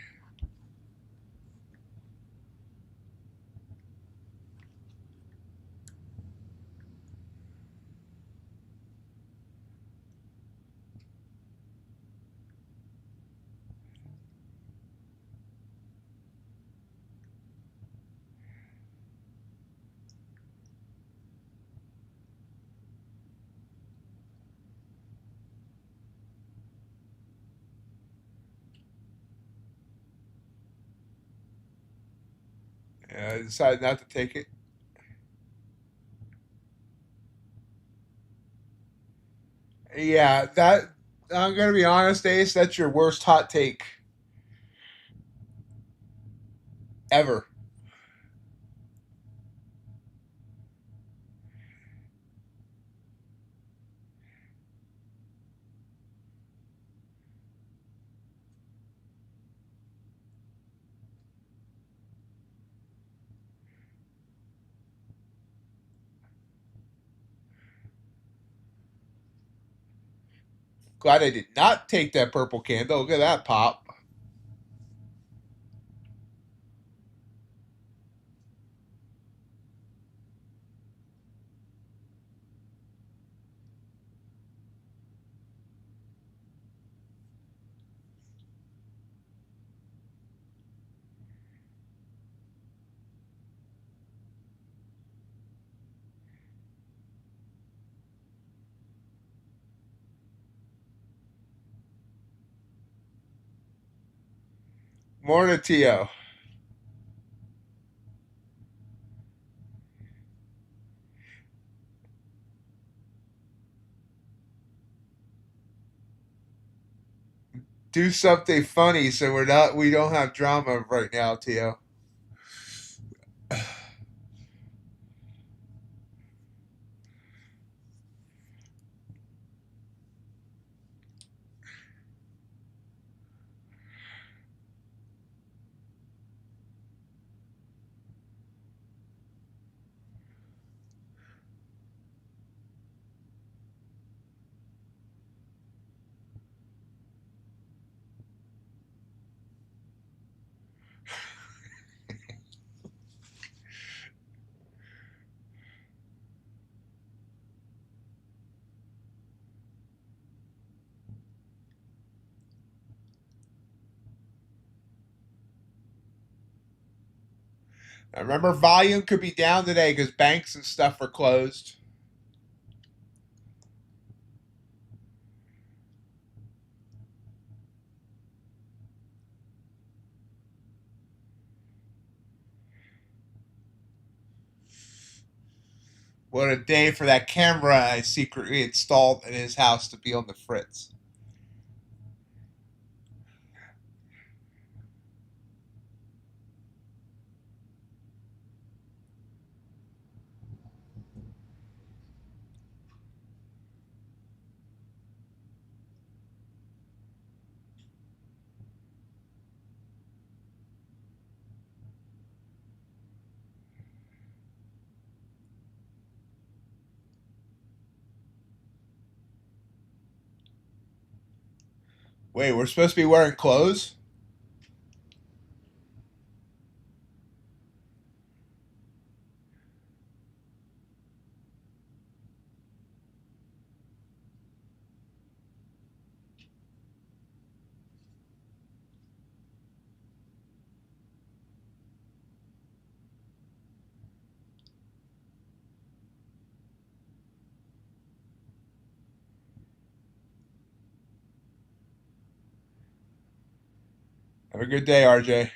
I decided not to take it. Yeah, that I'm gonna be honest, Ace. That's your worst hot take ever. Glad I did not take that purple candle. Look at that pop. Morning, Tio. Do something funny so we don't have drama right now, Tio. I remember volume could be down today because banks and stuff are closed. What a day for that camera I secretly installed in his house to be on the fritz. Wait, we're supposed to be wearing clothes? Have a good day, RJ.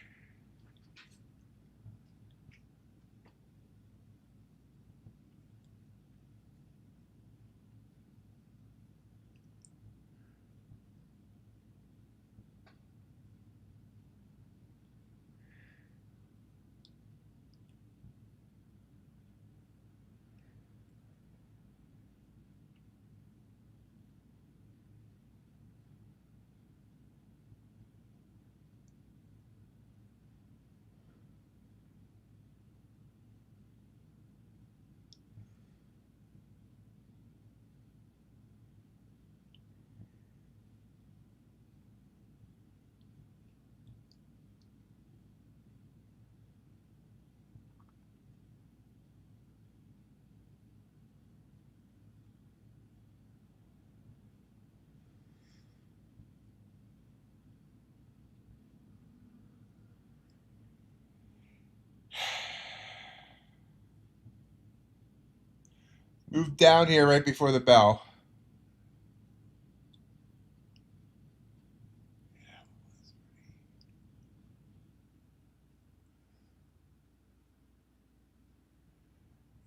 Move down here right before the bell.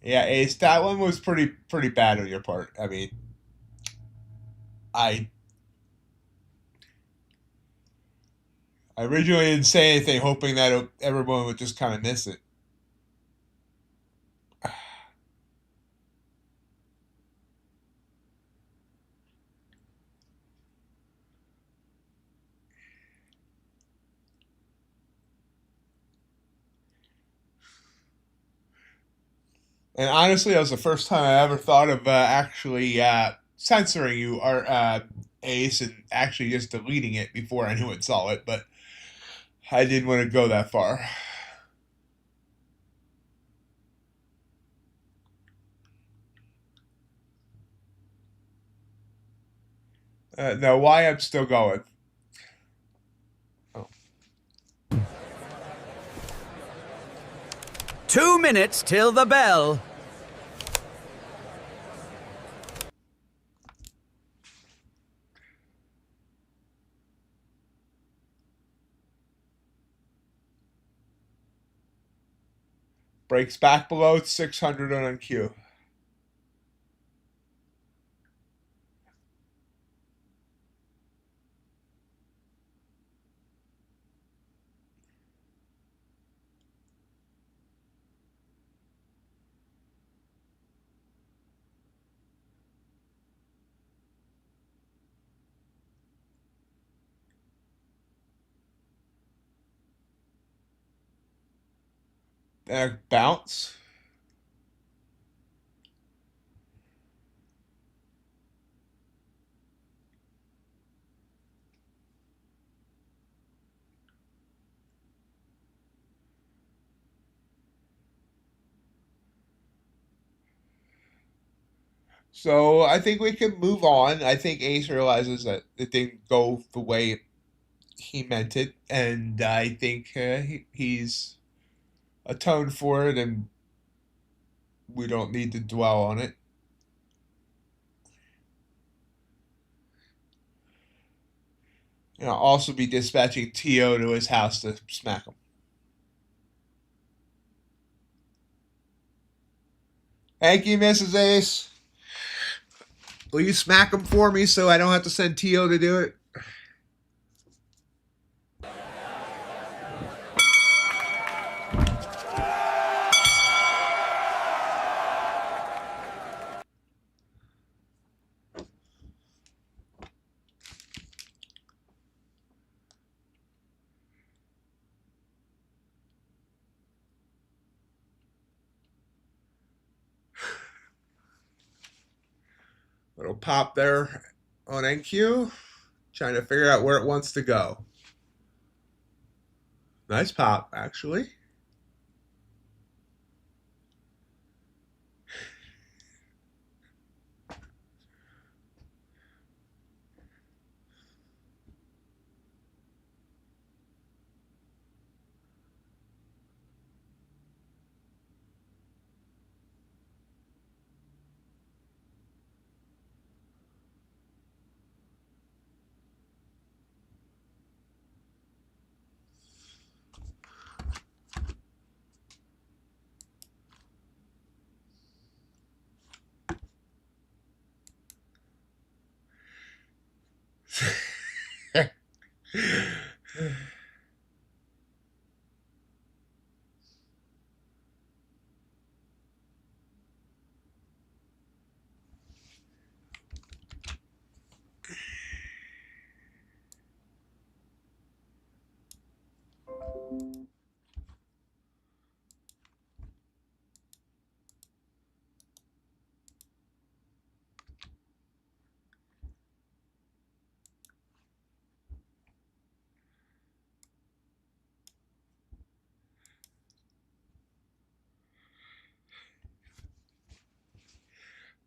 Yeah, Ace, that one was pretty bad on your part. I mean, I originally didn't say anything, hoping that everyone would just kind of miss it. And honestly, that was the first time I ever thought of actually censoring you, or Ace, and actually just deleting it before anyone saw it. But I didn't want to go that far. No, why I'm still going. Oh. 2 minutes till the bell. Breaks back below 600 on NQ. Bounce. So I think we can move on. I think Ace realizes that it didn't go the way he meant it, and I think he's atoned for it, and we don't need to dwell on it. And I'll also be dispatching TO to his house to smack him. Thank you, Mrs. Ace. Will you smack him for me so I don't have to send TO to do it? Little pop there on NQ. Trying to figure out where it wants to go. Nice pop, actually.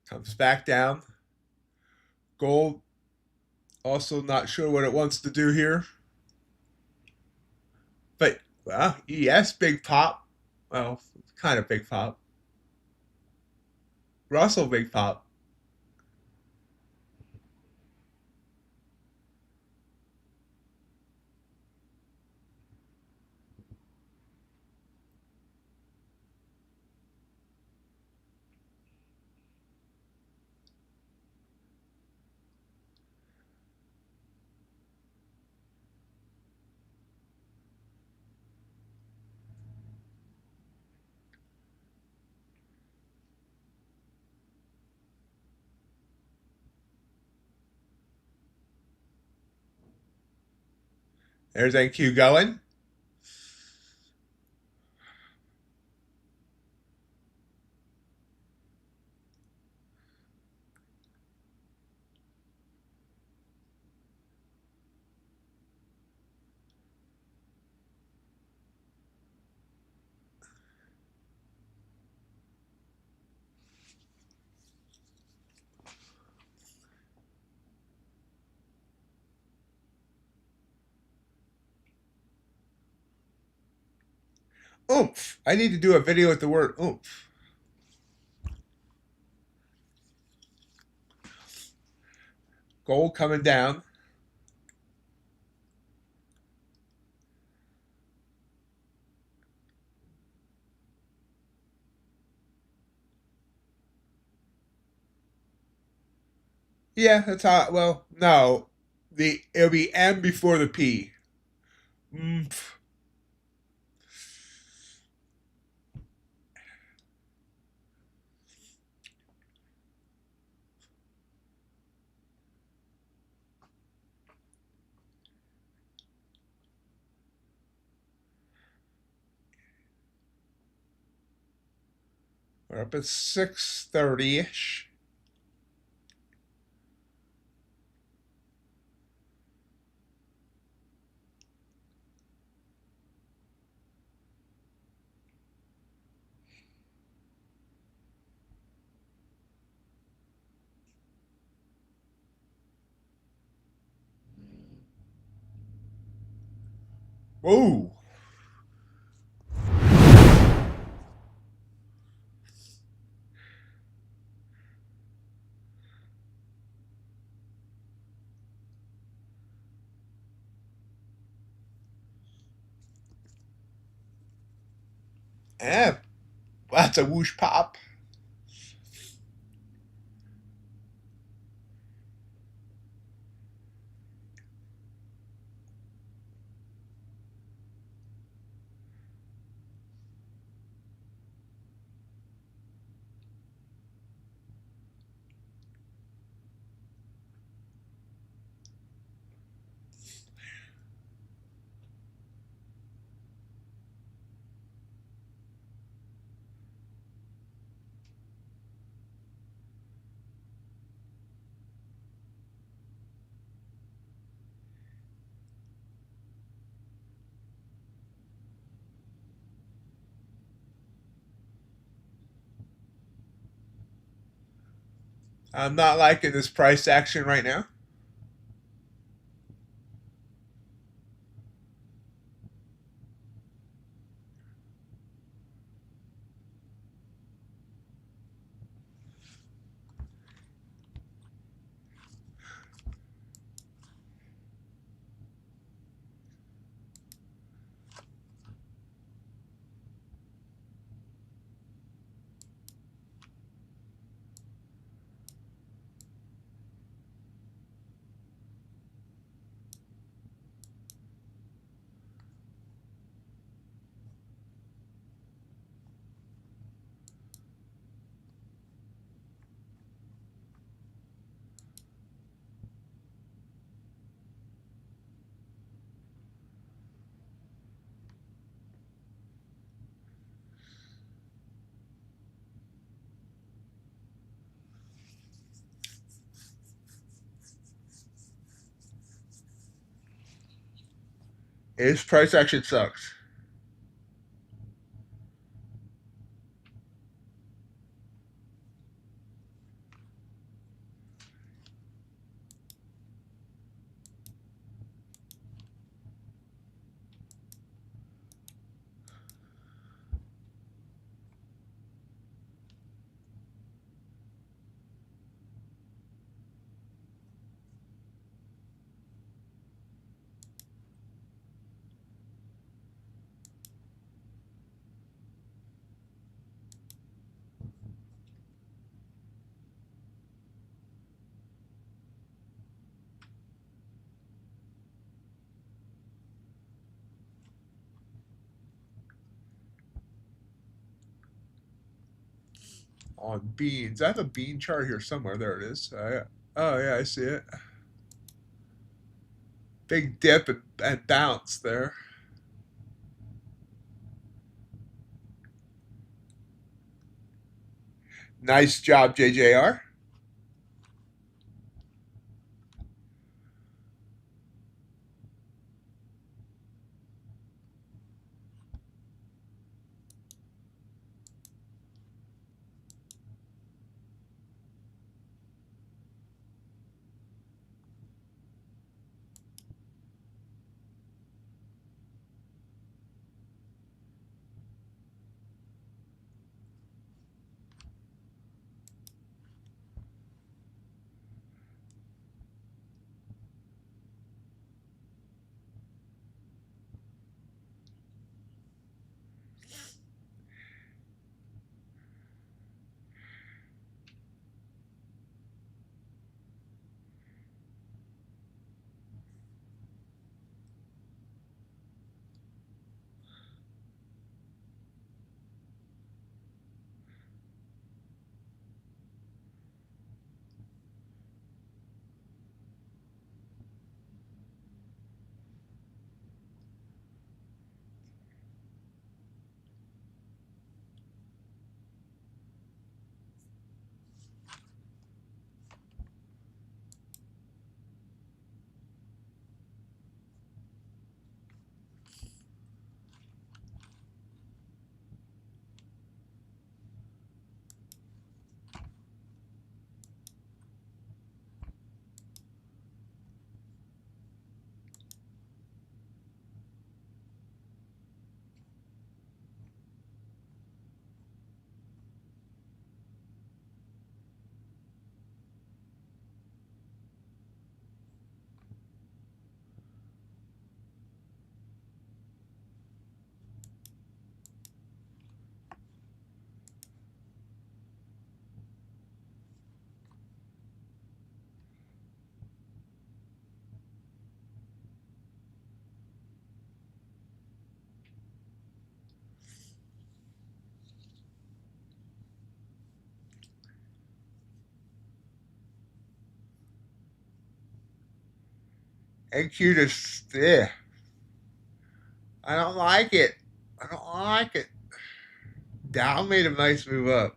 Comes back down. Gold, also not sure what it wants to do here. But, well, yes, big pop. Well, kind of big pop. Russell, big pop. There's NQ going. Oomph. I need to do a video with the word oomph. Gold coming down. Yeah, that's how. Well, no, it'll be M before the P. Oomph. We're up at 630-ish. Whoa. Yeah, that's a whoosh pop. I'm not liking this price action right now. This price action sucks. On beans. I have a bean chart here somewhere. There it is. Oh, yeah, I see it. Big dip and bounce there. Nice job, JJR. NQ just, yeah. I don't like it. I don't like it. Dow made a nice move up.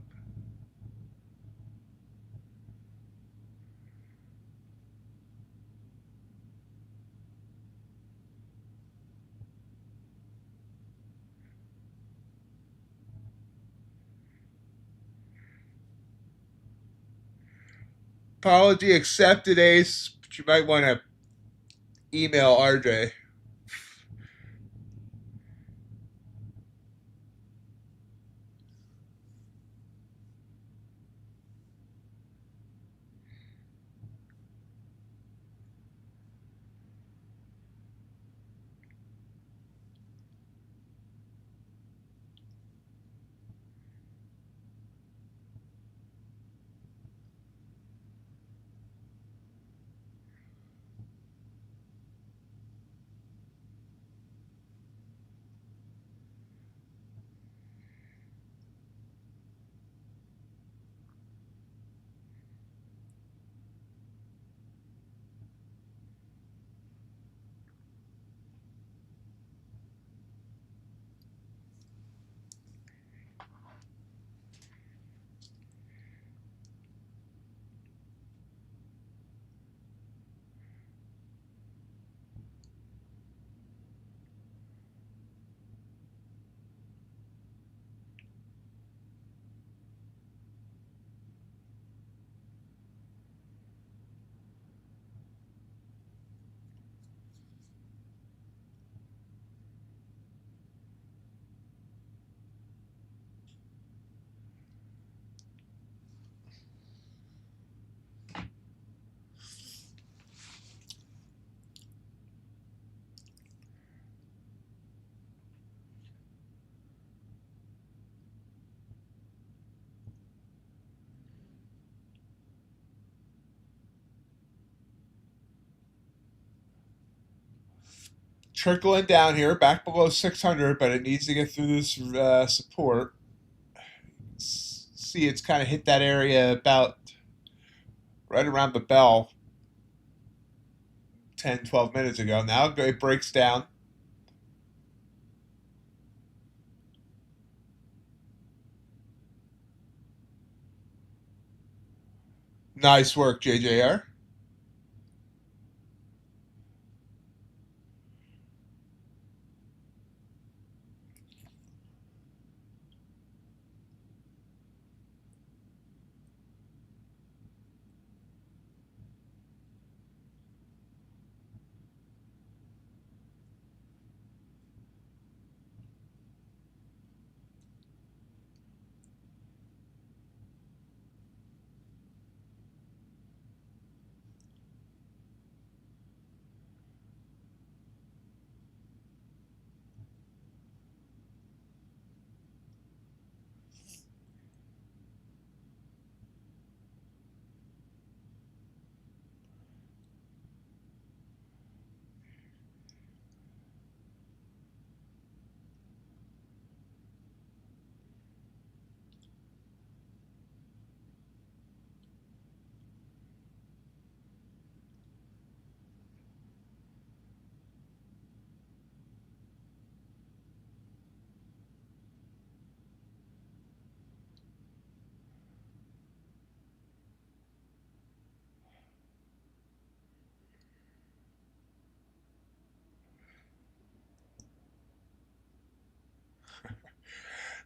Apology accepted, Ace, but you might want to email RJ. Trickling down here, back below 600, but it needs to get through this support. See, it's kind of hit that area about right around the bell. 10, 12 minutes ago. Now it breaks down. Nice work, JJR.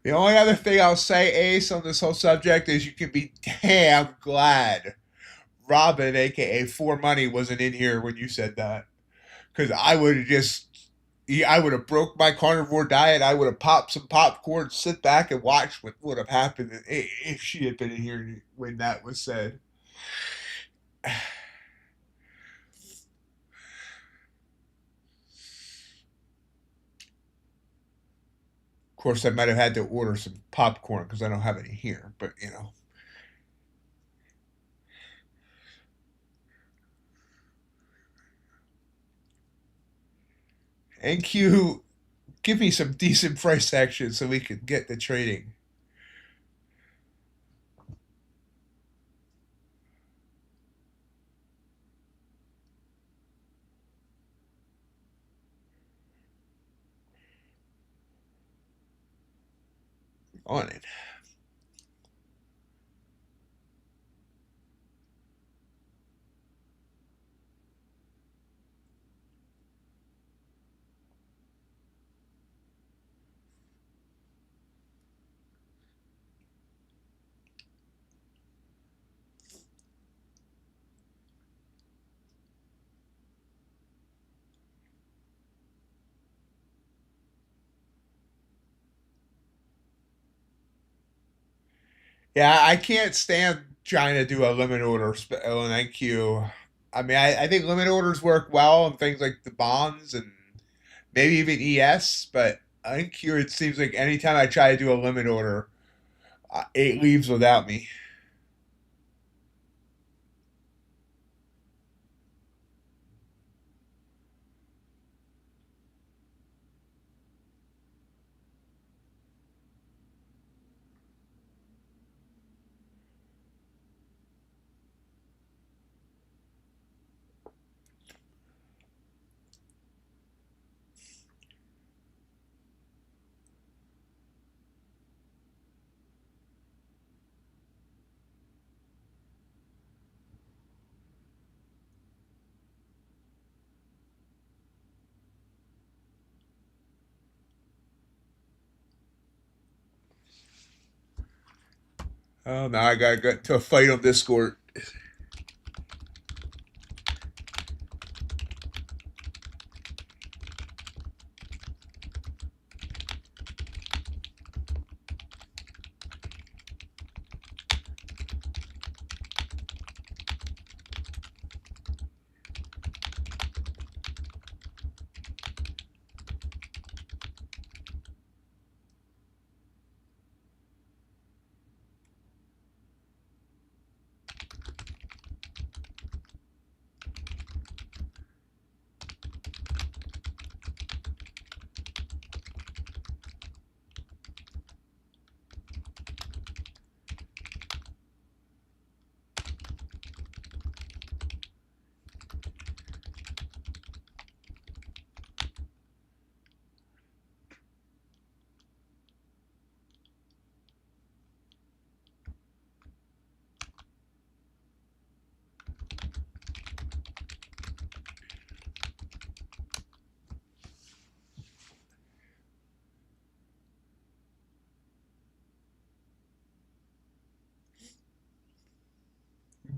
The only other thing I'll say, Ace, on this whole subject is you can be damn glad Robin, aka For Money, wasn't in here when you said that. Because I would have I would have broke my carnivore diet. I would have popped some popcorn, sit back and watch what would have happened if she had been in here when that was said. Of course, I might have had to order some popcorn because I don't have any here, but you know. NQ, give me some decent price action so we can get the trading. On it. Yeah, I can't stand trying to do a limit order on NQ. I mean, I think limit orders work well on things like the bonds and maybe even ES, but NQ, it seems like anytime I try to do a limit order, it leaves without me. Oh, now I gotta get to a fight on Discord.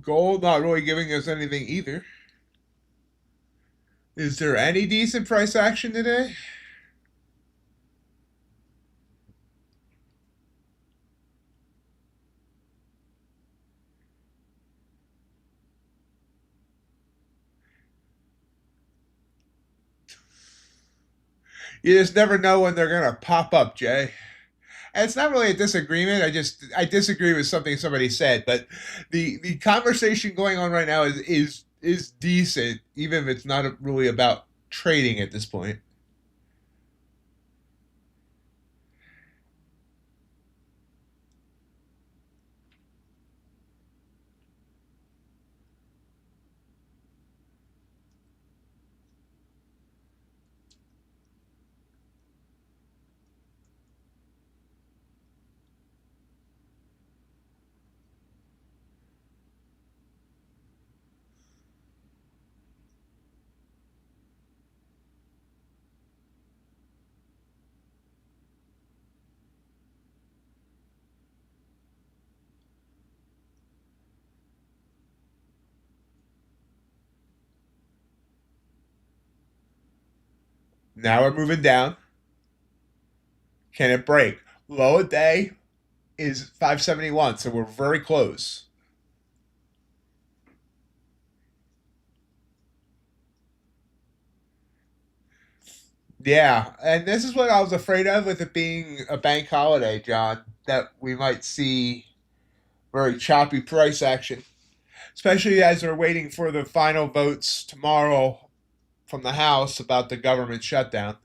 Gold not really giving us anything either. Is there any decent price action today? You just never know when they're gonna pop up, Jay. And it's not really a disagreement. I disagree with something somebody said, but the conversation going on right now is decent, even if it's not really about trading at this point. Now we're moving down. Can it break? Low a day is 571, so we're very close. Yeah, and this is what I was afraid of with it being a bank holiday, John, that we might see very choppy price action, especially as we're waiting for the final votes tomorrow from the House about the government shutdown.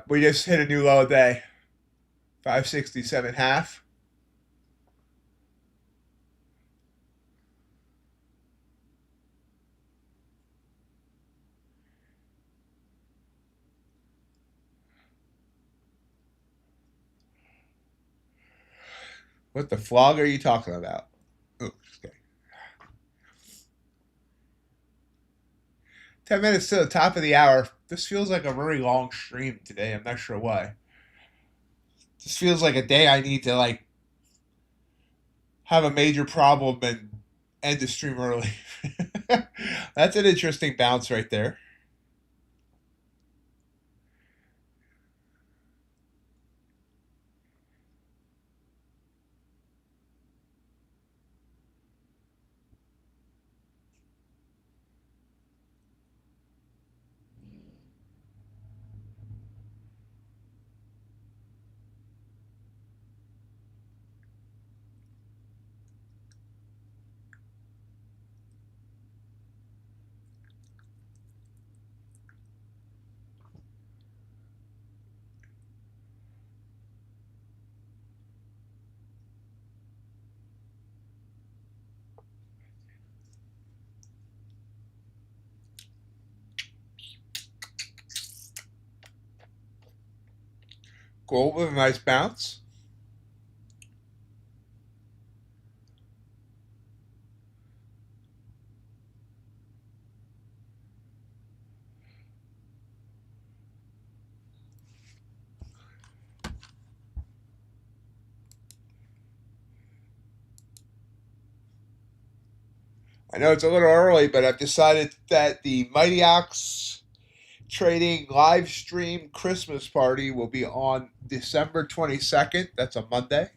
We just hit a new low day, 567.5. What the flog are you talking about? Oh, okay. 10 minutes to the top of the hour. This feels like a very long stream today. I'm not sure why. This feels like a day I need to have a major problem and end the stream early. That's an interesting bounce right there. Gold with a nice bounce. I know it's a little early, but I've decided that the MightyOxTrading live stream Christmas party will be on December 22nd. That's a Monday.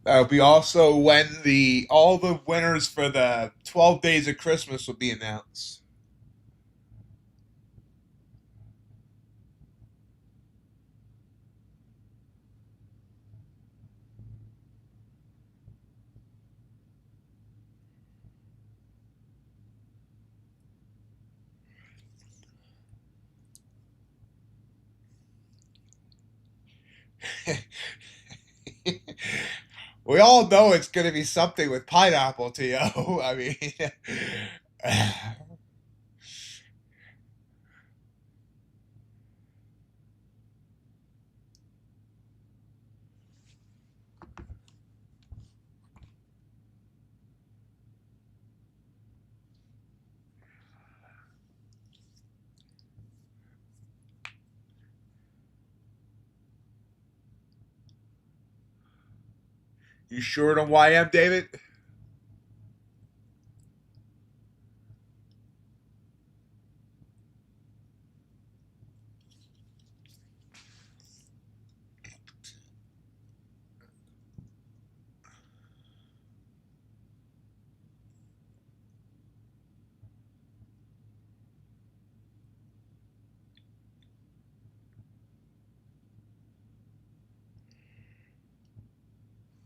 That'll be also when all the winners for the 12 days of Christmas will be announced. We all know it's going to be something with pineapple, T.O. I mean, you short on YM, David?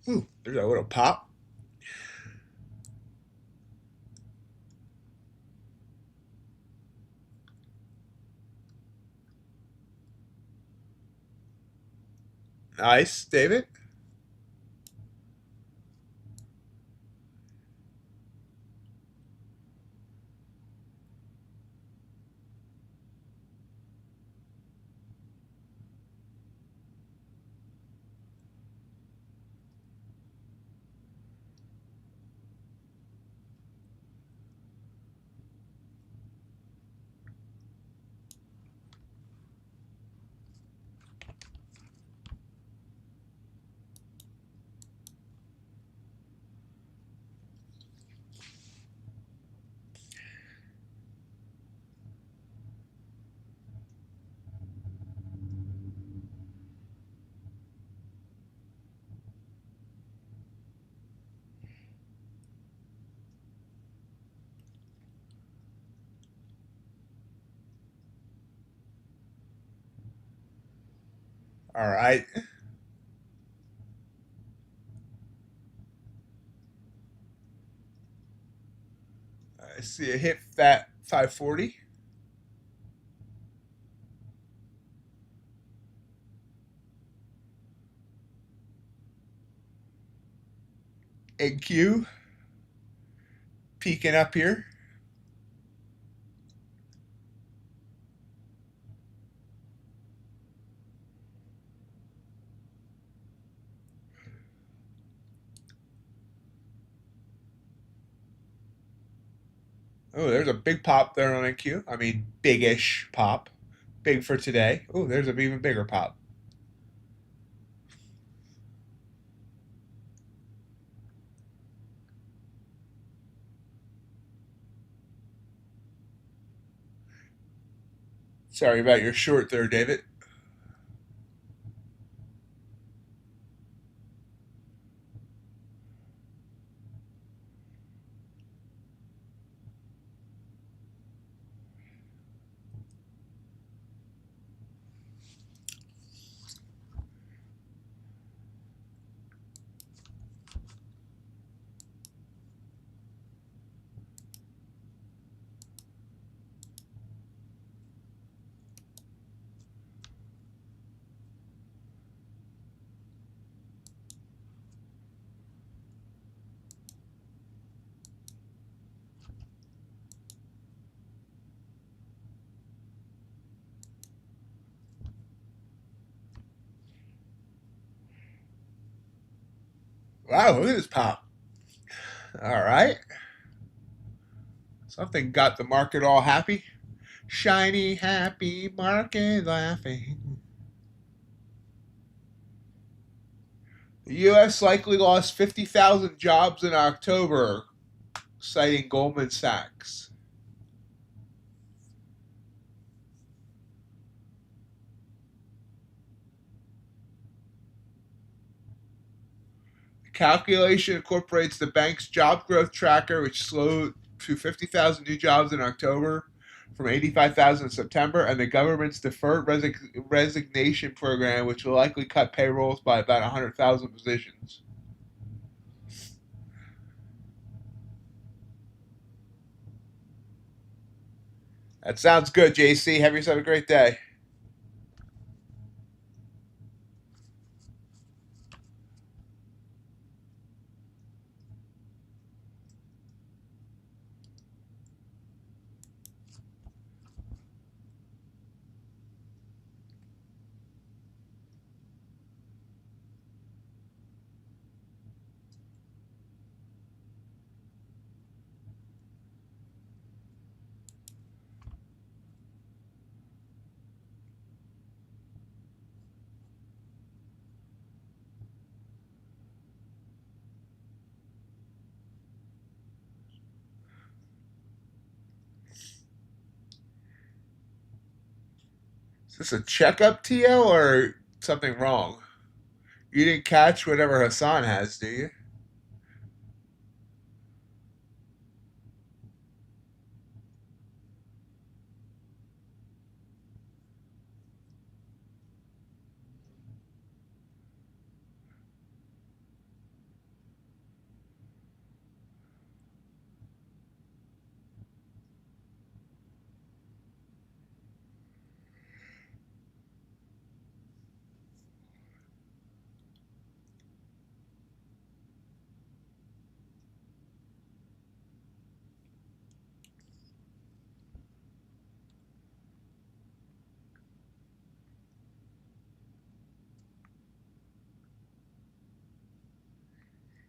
Ooh, there's a little pop. Nice, David. All right. I see a hit that 540. NQ peeking up here. Oh, there's a big pop there on NQ. I mean, big-ish pop. Big for today. Oh, there's an even bigger pop. Sorry about your short there, David. Wow, look at this pop. All right. Something got the market all happy. Shiny, happy market laughing. The U.S. likely lost 50,000 jobs in October, citing Goldman Sachs. The calculation incorporates the bank's job growth tracker, which slowed to 50,000 new jobs in October from 85,000 in September, and the government's deferred resignation program, which will likely cut payrolls by about 100,000 positions. That sounds good, JC. Have yourself a great day. Is this a checkup, TL, or something wrong? You didn't catch whatever Hassan has, do you?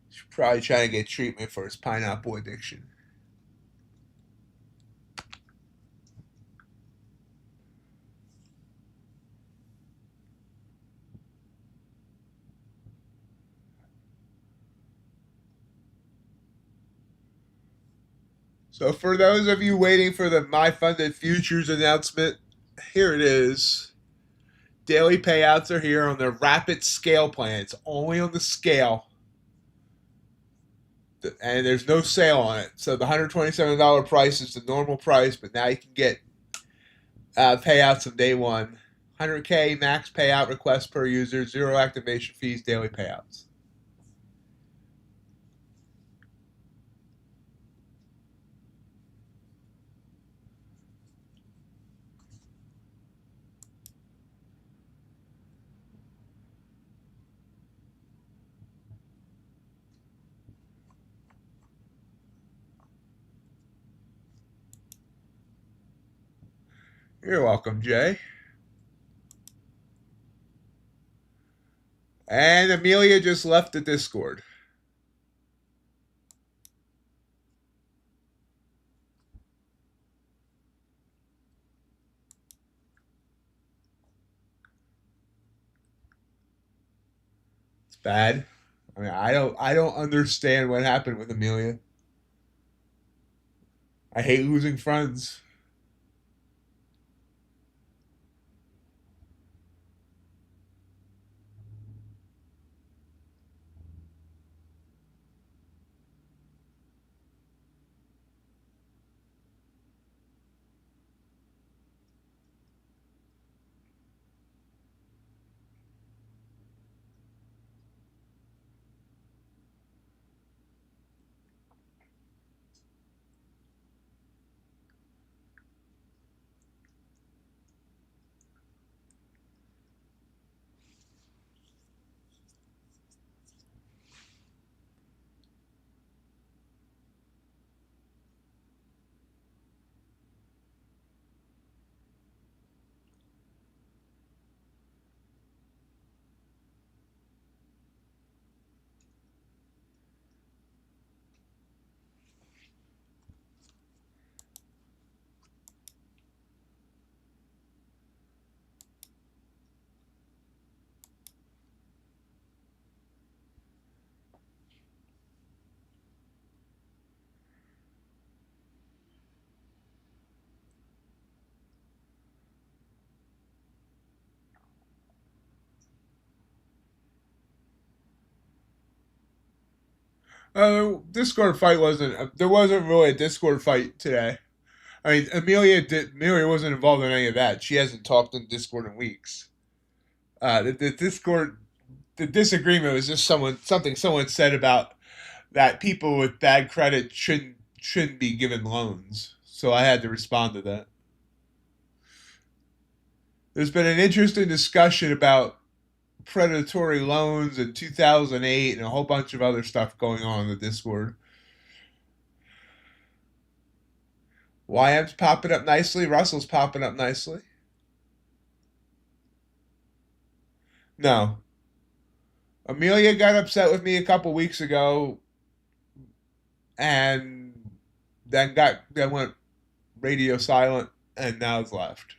He's probably trying to get treatment for his pineapple addiction. So for those of you waiting for the My Funded Futures announcement, here it is. Daily payouts are here on the rapid scale plan. It's only on the scale. And there's no sale on it. So the $127 price is the normal price, but now you can get payouts on day one. 100K max payout request per user, 0 activation fees, daily payouts. You're welcome, Jay. And Amelia just left the Discord. It's bad. I mean, I don't understand what happened with Amelia. I hate losing friends. Discord fight wasn't. There wasn't really a Discord fight today. I mean, Amelia wasn't involved in any of that. She hasn't talked in Discord in weeks. The disagreement was just something someone said about that people with bad credit shouldn't be given loans. So I had to respond to that. There's been an interesting discussion about predatory loans in 2008 and a whole bunch of other stuff going on in the Discord. YM's popping up nicely. Russell's popping up nicely. No. Amelia got upset with me a couple weeks ago and then went radio silent and now it's left.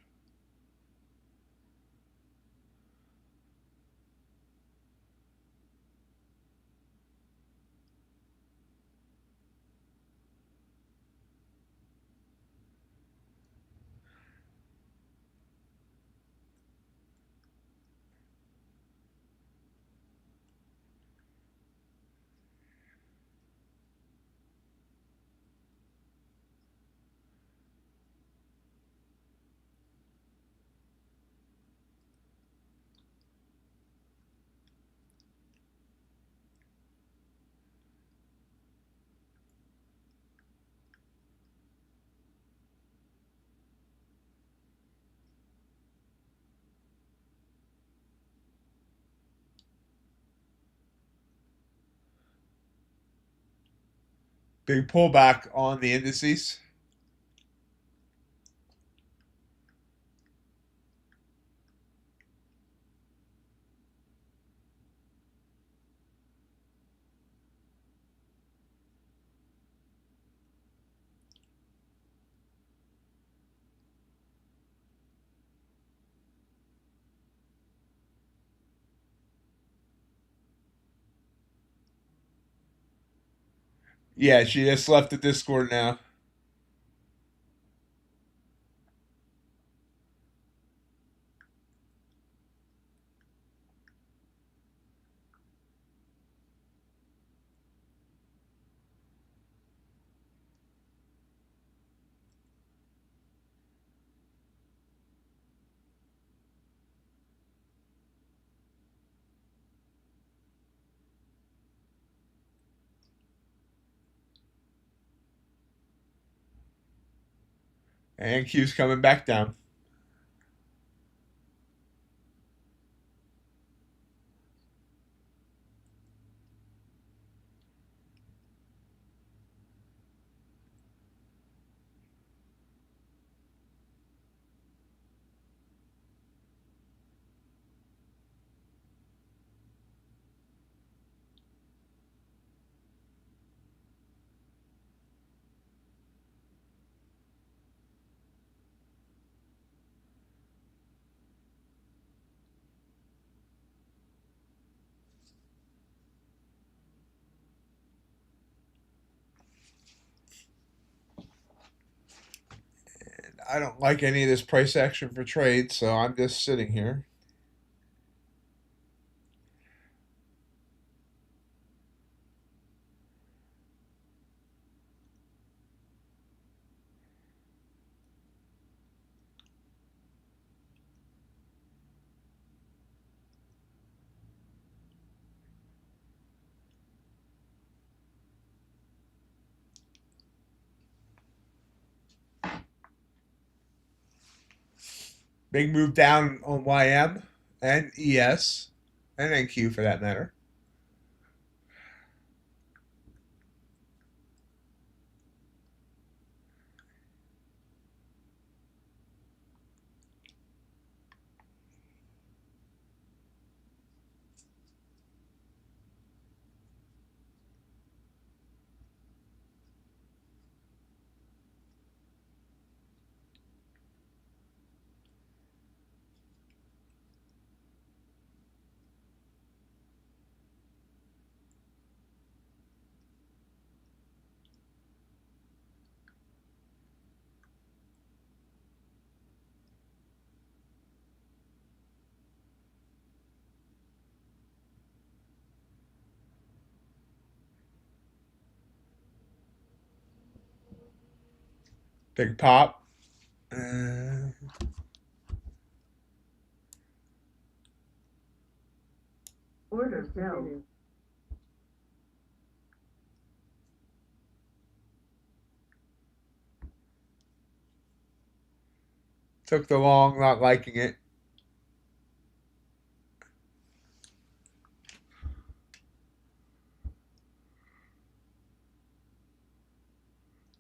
Big pullback on the indices. Yeah, she just left the Discord now. And Q's coming back down. I don't like any of this price action for trade, so I'm just sitting here. Big move down on YM and ES and NQ for that matter. Big pop. Order filled. Took the long, not liking it.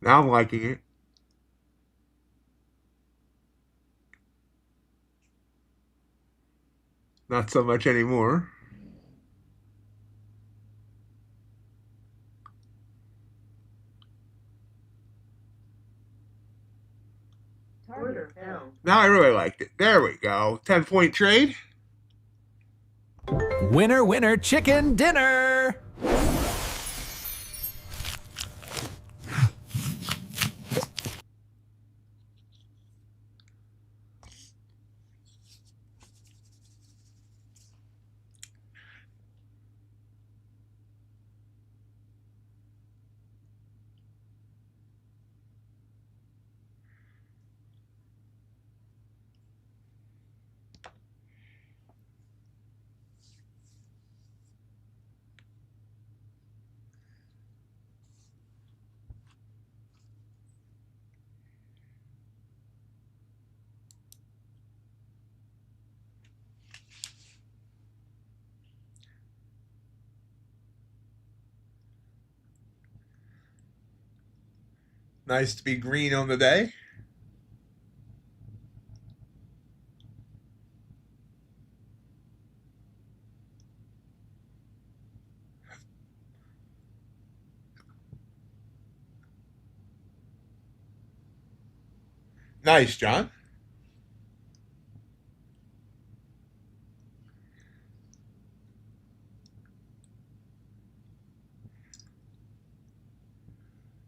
Now I'm liking it. Not so much anymore. Order filled. Now I really liked it. There we go. 10-point trade. Winner, winner, chicken dinner! Nice to be green on the day. Nice, John.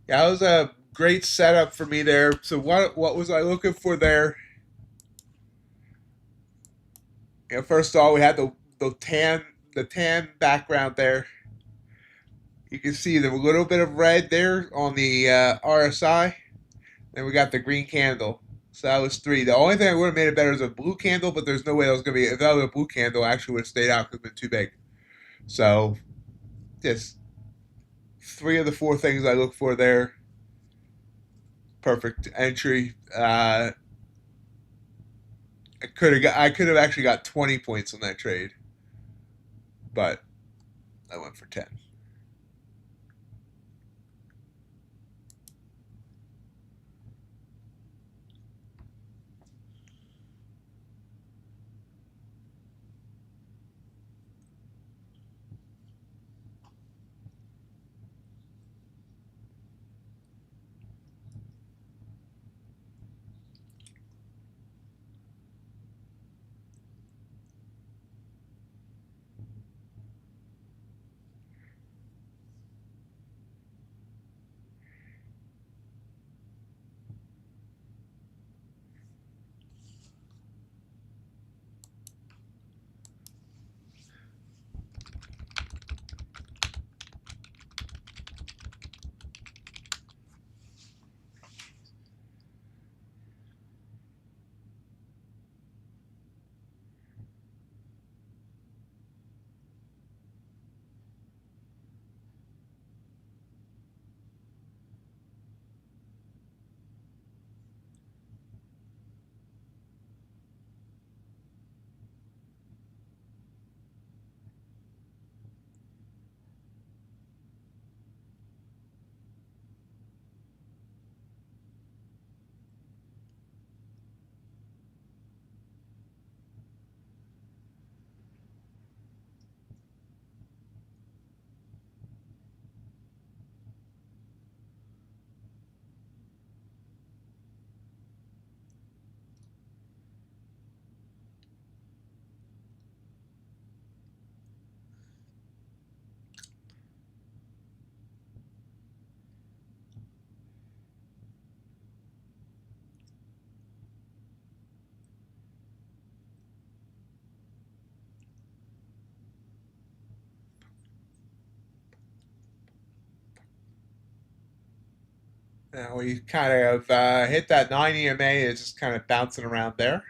Yeah, that was a great setup for me there. So what was I looking for there? You know, first of all, we had the tan background there. You can see the little bit of red there on the RSI. Then we got the green candle. So that was 3. The only thing that would have made it better is a blue candle, but there's no way that was going to be. If that was a blue candle, I actually would have stayed out because it's been too big. So just 3 of the 4 things I look for there. Perfect entry. I could have actually got 20 points on that trade, but I went for 10. Now we kind of hit that 9 EMA. It's just kind of bouncing around there.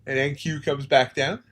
And then Q comes back down.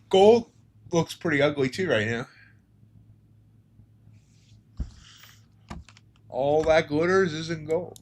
Gold looks pretty ugly too right now. All that glitters isn't gold.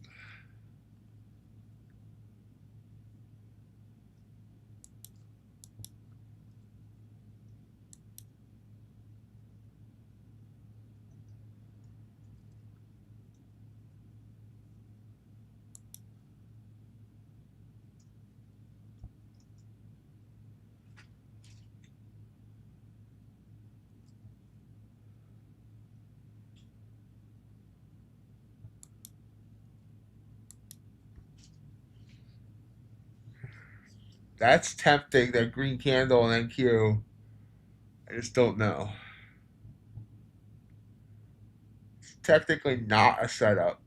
That's tempting, that green candle and NQ. I just don't know. It's technically not a setup.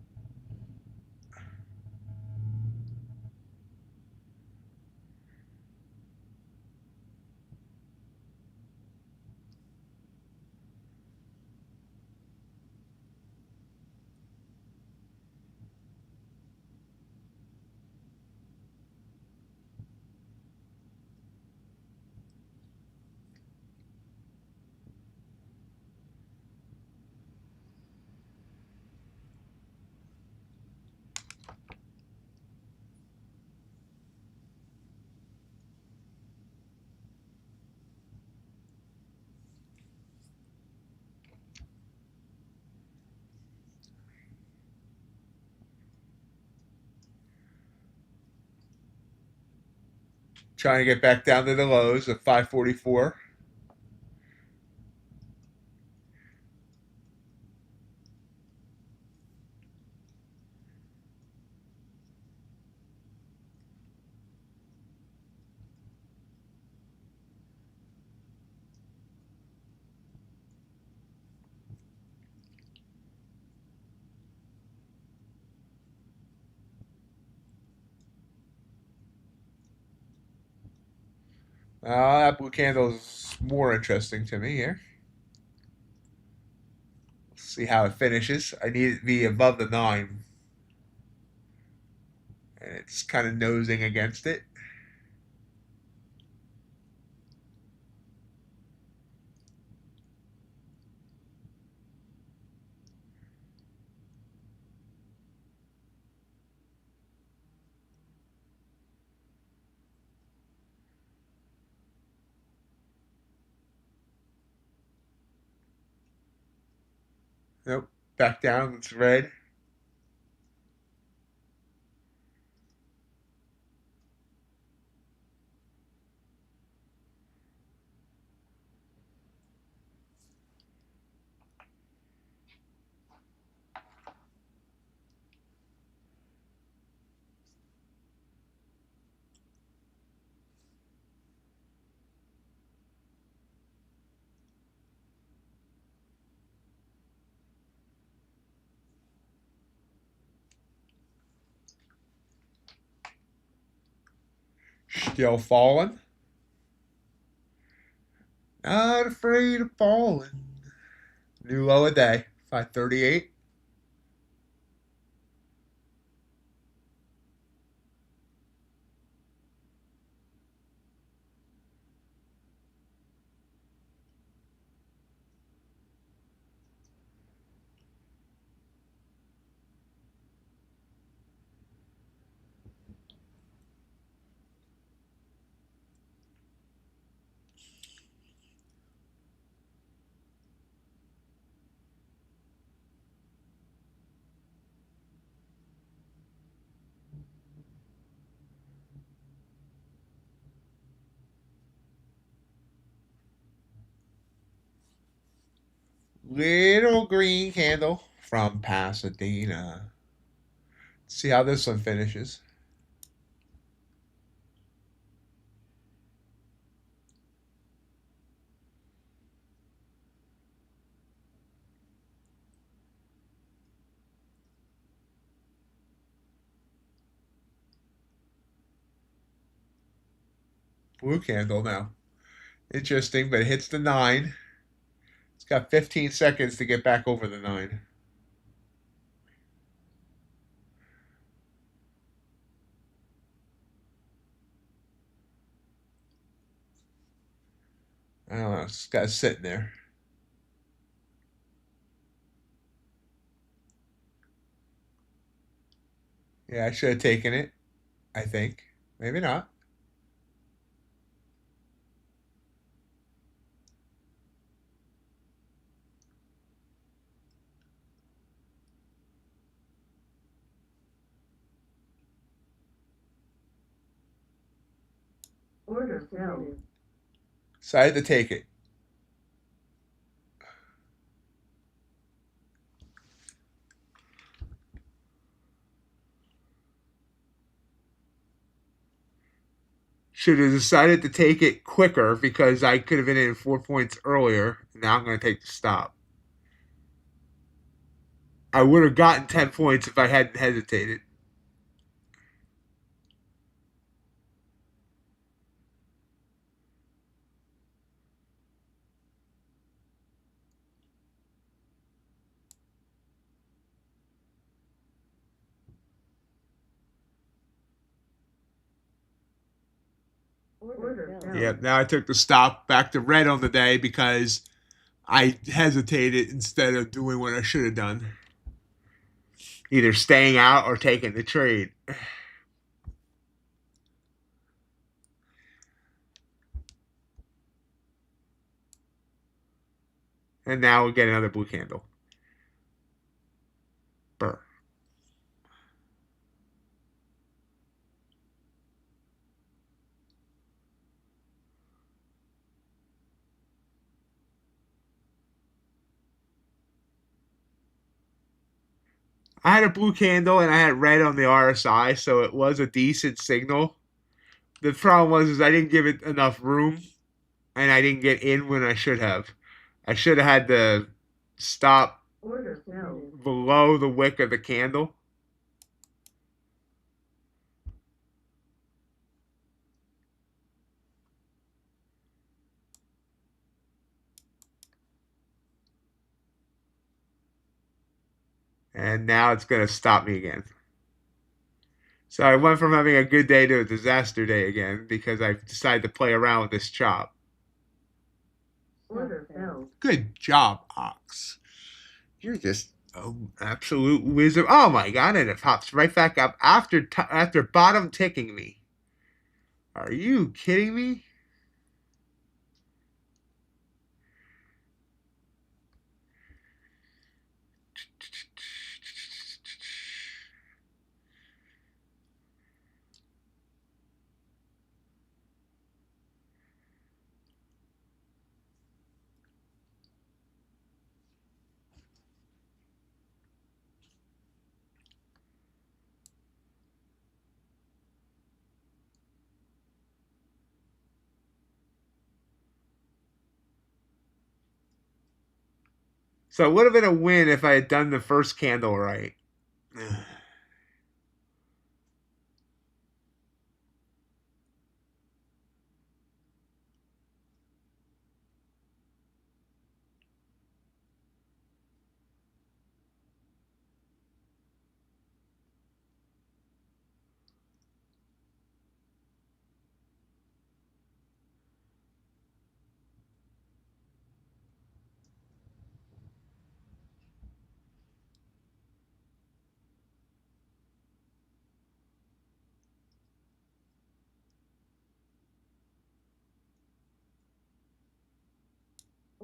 Trying to get back down to the lows of 544. That blue candle is more interesting to me here. Let's see how it finishes. I need it to be above the 9. And it's kind of nosing against it. Nope. Back down. It's red. Still falling. Not afraid of falling. New low a day. 538. Little green candle from Pasadena. See how this one finishes. Blue candle now. Interesting, but it hits the 9. It's got 15 seconds to get back over the 9. I don't know. It's got sitting there. Yeah, I should have taken it. I think. Maybe not. Order filled. So I had to take it. Should have decided to take it quicker because I could have been in 4 points earlier. Now I'm going to take the stop. I would have gotten 10 points if I hadn't hesitated. Order filled. Yep, now I took the stop back to red on the day because I hesitated instead of doing what I should have done. Either staying out or taking the trade. And now we'll get another blue candle. Burr. I had a blue candle and I had red on the RSI, so it was a decent signal. The problem was I didn't give it enough room, and I didn't get in when I should have. I should have had the stop Order filled. below the wick of the candle. And now it's going to stop me again. So I went from having a good day to a disaster day again because I decided to play around with this chop. Order filled. Good job, Ox. You're just an absolute wizard. Oh my god, and it pops right back up after bottom ticking me. Are you kidding me? So it would have been a win if I had done the first candle right.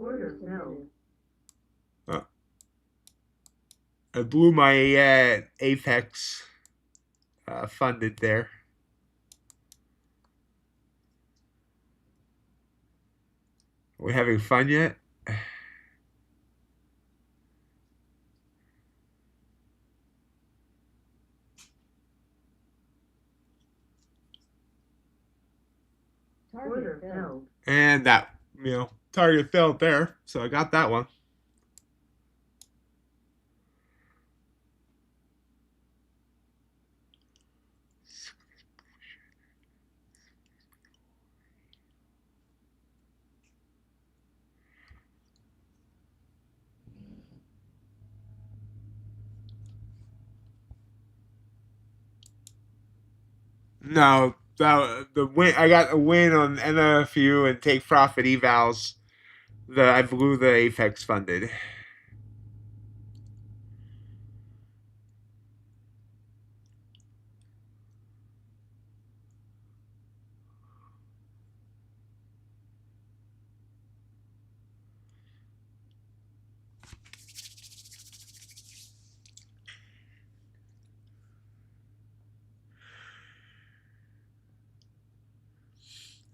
Order filled. I blew my Apex funded there. Are we having fun yet? Order filled. And that, target filled there. So I got that one. No, the win. I got a win on NFU and take profit evals. I blew the Apex funded.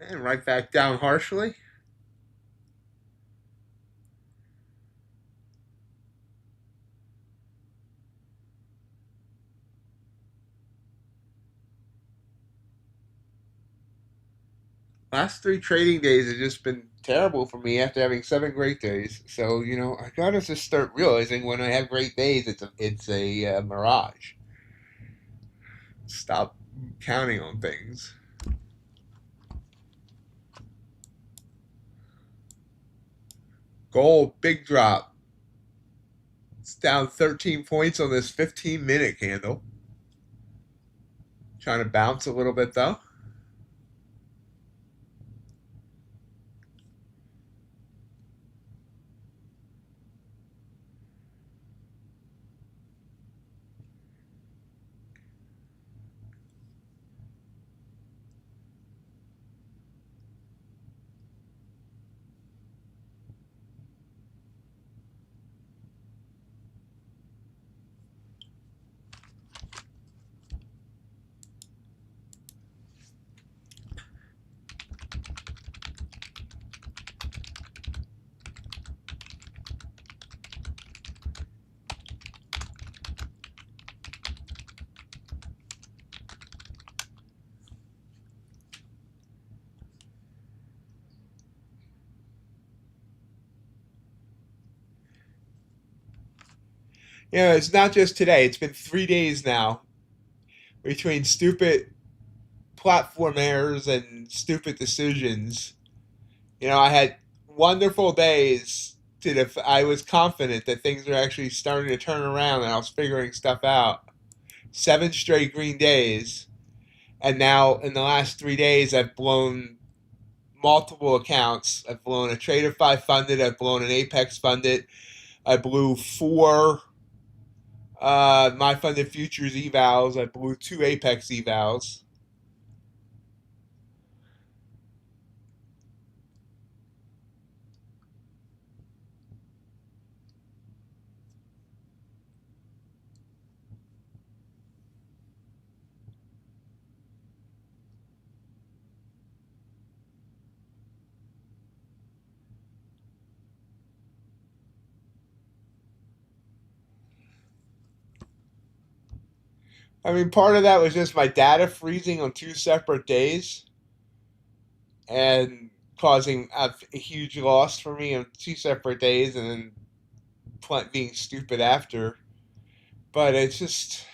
And right back down harshly. Last 3 trading days have just been terrible for me after having 7 great days. So, I gotta just start realizing when I have great days, it's a mirage. Stop counting on things. Gold, big drop. It's down 13 points on this 15-minute candle. Trying to bounce a little bit, though. It's not just today. It's been 3 days now between stupid platform errors and stupid decisions. I had wonderful days. I was confident that things were actually starting to turn around and I was figuring stuff out. 7 straight green days. And now in the last 3 days, I've blown multiple accounts. I've blown a Trader 5 funded. I've blown an Apex funded. I blew 4 my funded futures evals. I blew 2 Apex evals. Part of that was just my data freezing on 2 separate days and causing a huge loss for me on 2 separate days and then being stupid after. But it's just...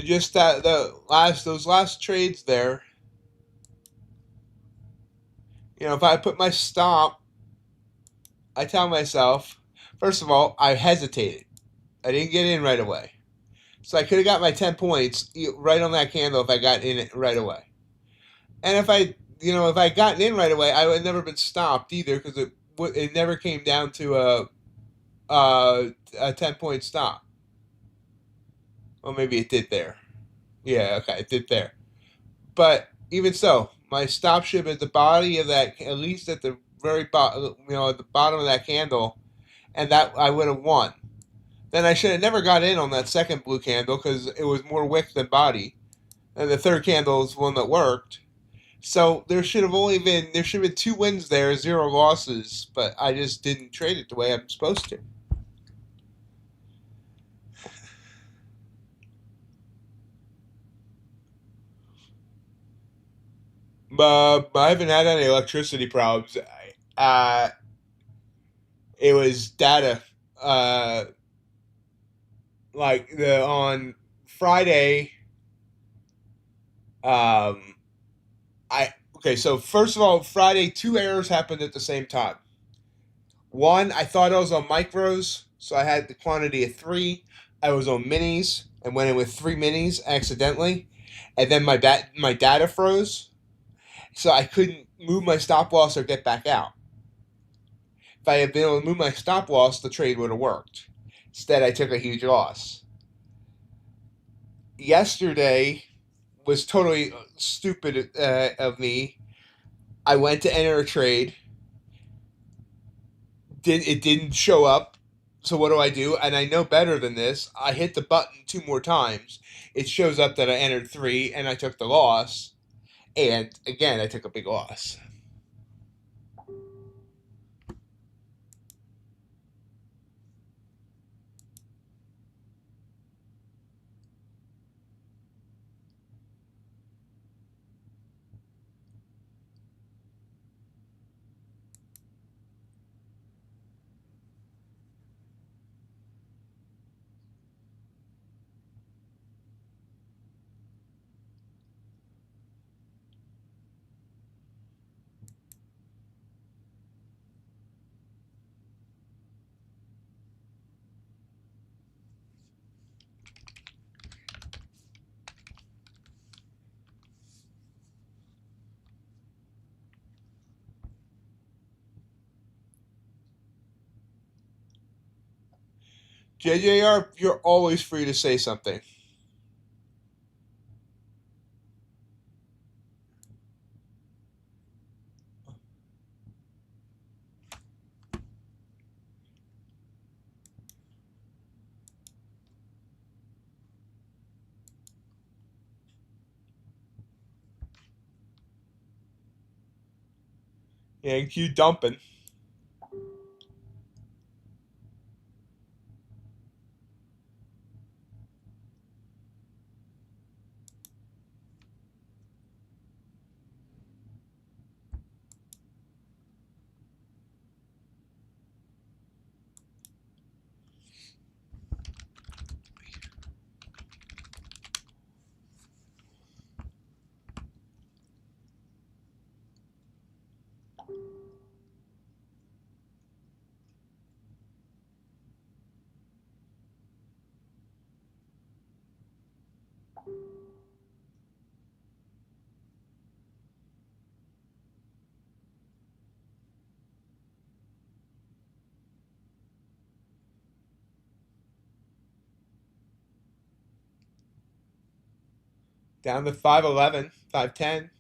just those last trades there. If I put my stop, I tell myself, first of all, I hesitated. I didn't get in right away. So I could have got my 10 points right on that candle if I got in it right away. And if I gotten in right away, I would have never been stopped either because it never came down to a 10-point stop. Well, maybe it did there. Yeah, okay, it did there. But even so, my stop should be at the body of that, at least at the very bottom, at the bottom of that candle, and that I would have won. Then I should have never got in on that second blue candle because it was more wick than body, and the third candle is one that worked. So there should have been 2 wins there, 0 losses, but I just didn't trade it the way I'm supposed to. I haven't had any electricity problems. It was data. On Friday. So first of all, Friday 2 errors happened at the same time. One, I thought I was on micros, so I had the quantity of 3. I was on minis and went in with 3 minis accidentally, and then my data froze, so I couldn't move my stop loss or get back out. If I had been able to move my stop loss, the trade would have worked. Instead, I took a huge loss. Yesterday was totally stupid of me. I went to enter a trade. It didn't show up. So what do? And I know better than this. I hit the button 2 more times. It shows up that I entered 3 and I took the loss. And again, I took a big loss. JJR, you're always free to say something. Yeah, Q dumping. Down to 511, 510.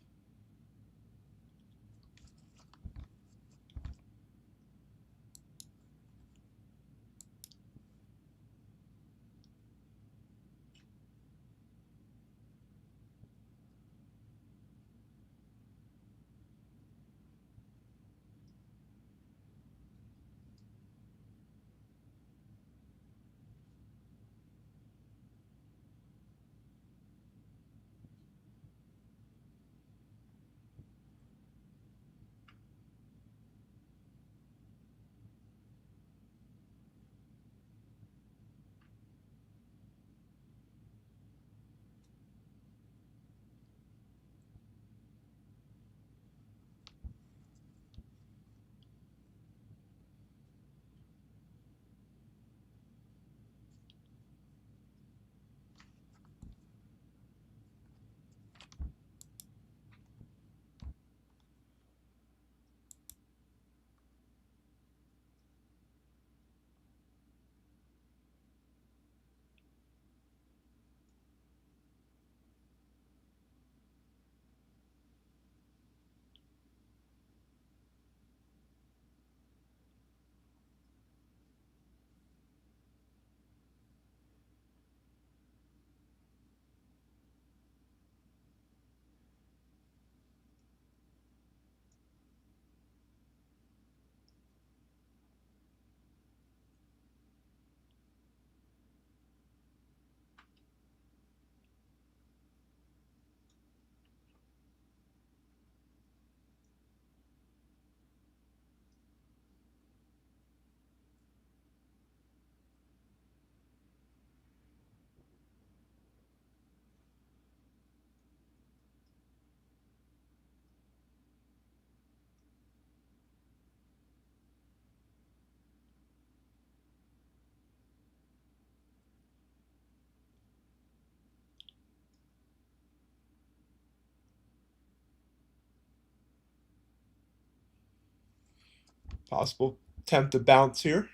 Possible attempt to bounce here.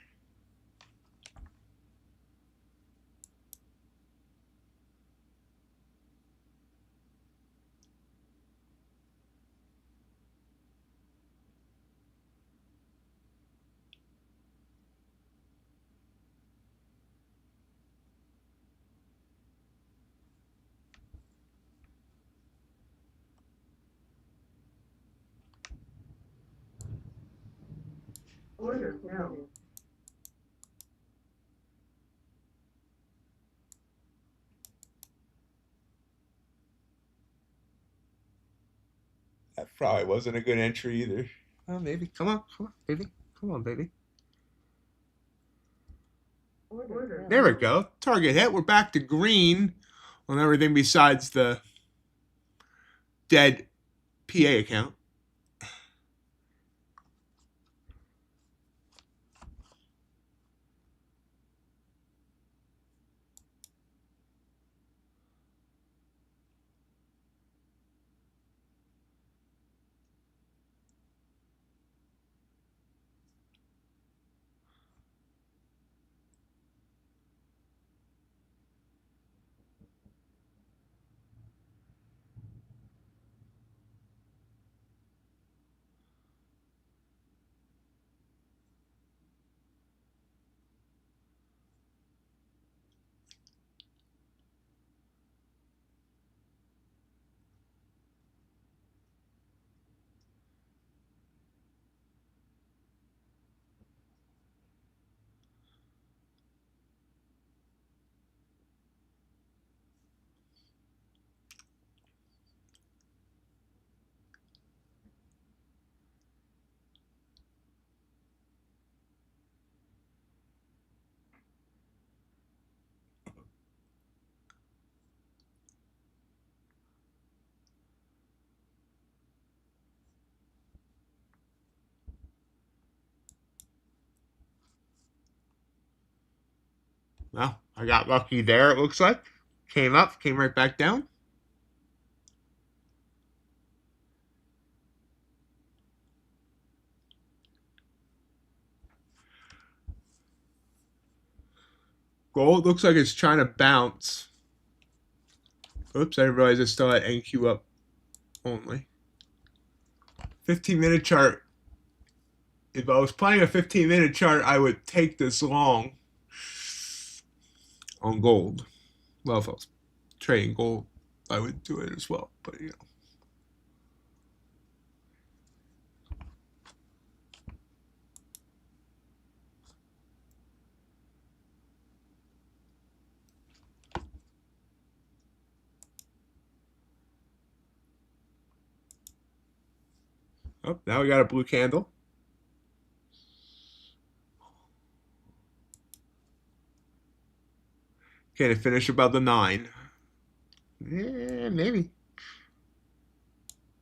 Order filled. That probably wasn't a good entry either. Oh, maybe. Come on, baby. Come on, baby. Order There we go. Target hit. We're back to green on everything besides the dead PA account. Well, I got lucky there, it looks like. Came up, came right back down. Gold looks like it's trying to bounce. Oops, I didn't realize it still had NQ up only. 15-minute chart. If I was playing a 15-minute chart, I would take this long on gold. Well, if I was trading gold, I would do it as well, but you know. Oh, now we got a blue candle. Can it finish above the 9? Yeah, maybe.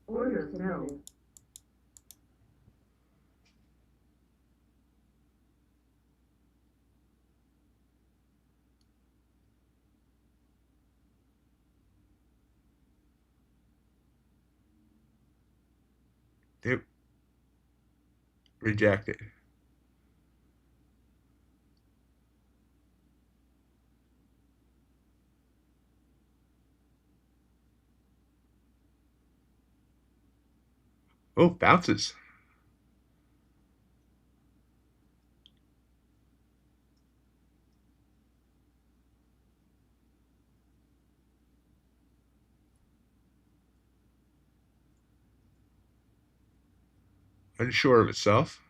Order filled. Yep. Rejected. Oh, bounces. Unsure of itself.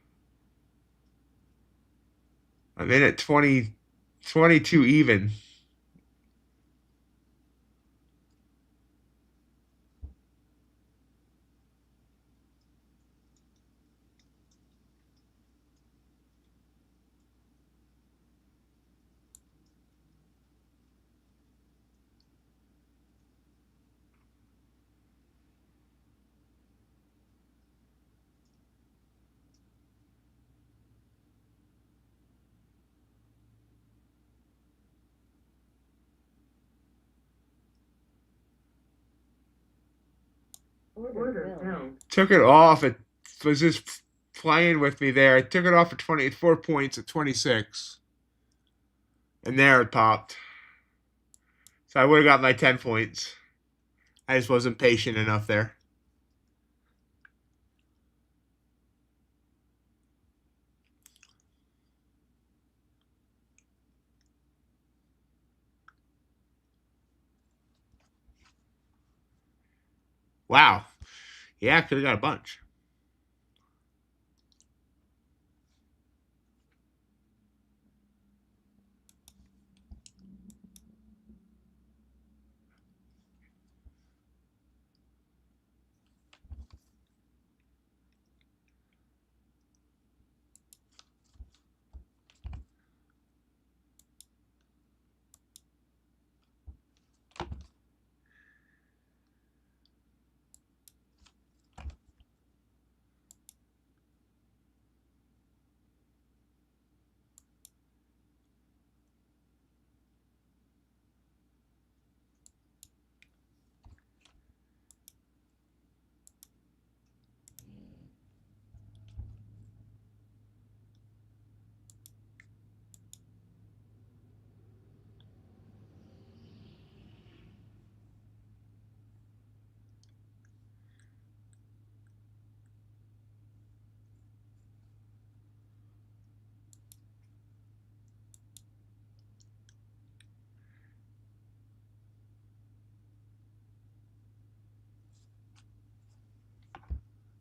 I'm in at 22 even. Order filled. Took it off. It was just playing with me there. I took it off at 24 points at 26. And there it popped. So I would have got my 10 points. I just wasn't patient enough there. Wow. Yeah, could have got a bunch.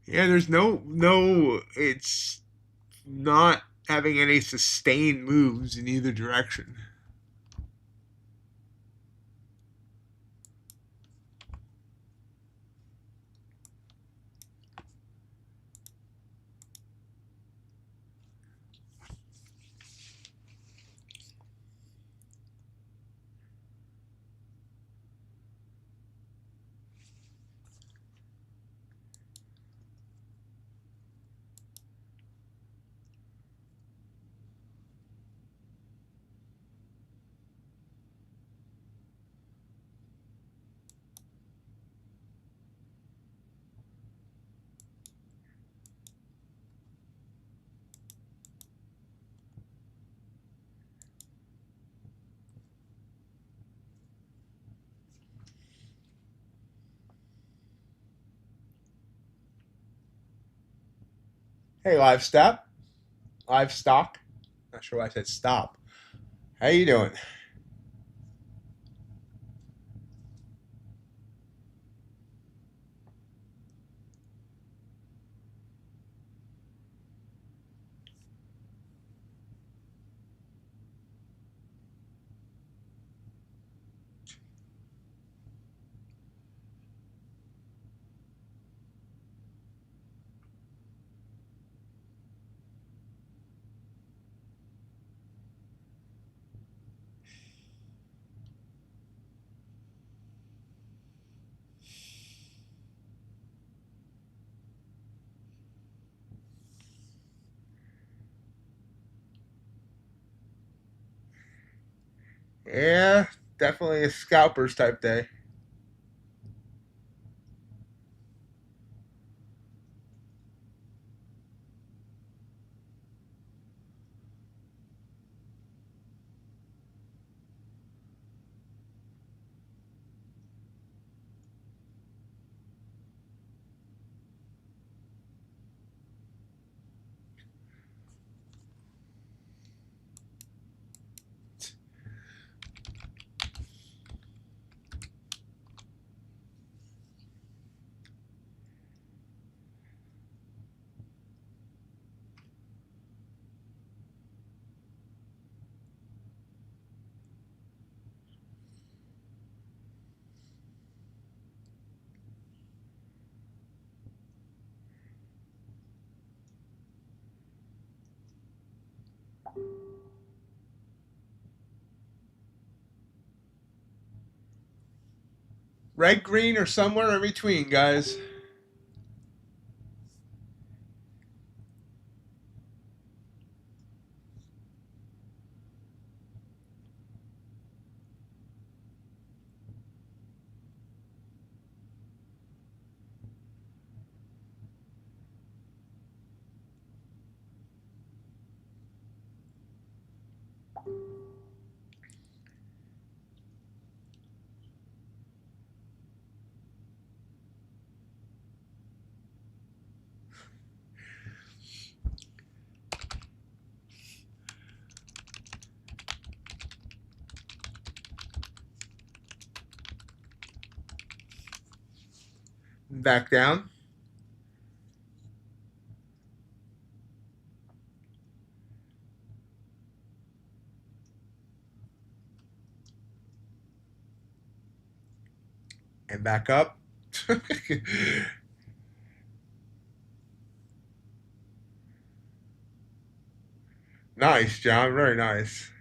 Yeah, there's it's not having any sustained moves in either direction. Hey, livestock. Livestock. Not sure why I said stop. How you doing? Yeah, definitely a scalpers type day. Red, green, or somewhere in between, guys. Back down. And back up. Nice, John. Very nice.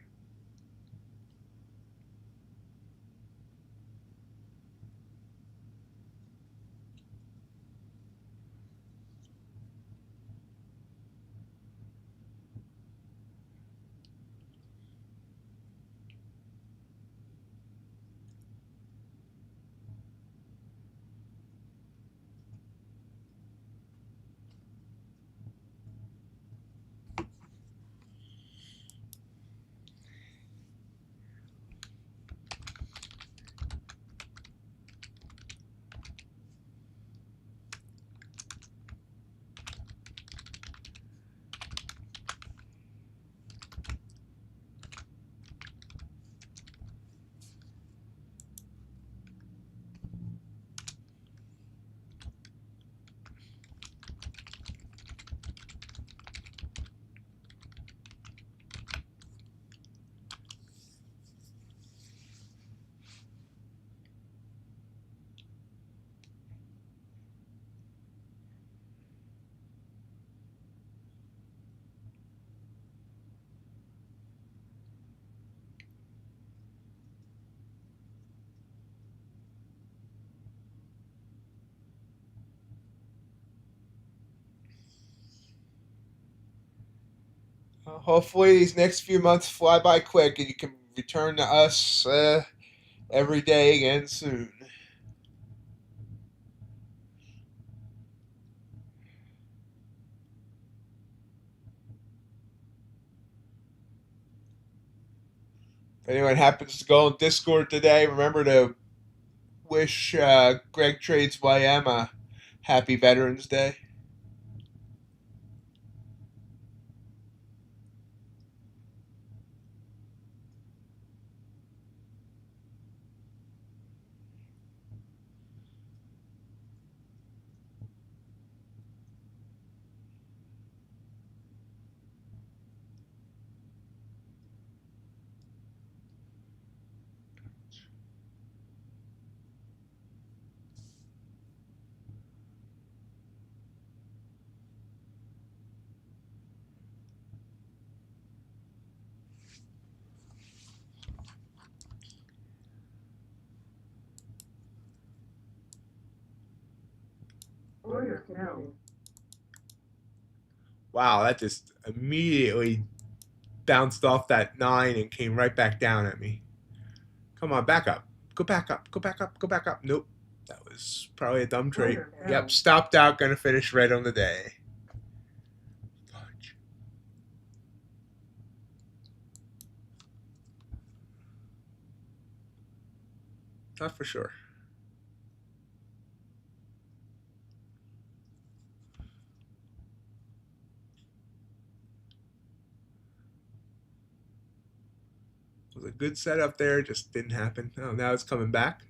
Hopefully these next few months fly by quick and you can return to us every day again soon. If anyone happens to go on Discord today, remember to wish Greg Trades YM a happy Veterans Day. Order no. Wow, that just immediately bounced off that 9 and came right back down at me. Come on, back up. Go back up. Go back up. Go back up. Nope. That was probably a dumb trade. Order no. Yep, stopped out. Going to finish red on the day. Fudge. Not for sure. It was a good setup there. Just didn't happen. Oh, now it's coming back.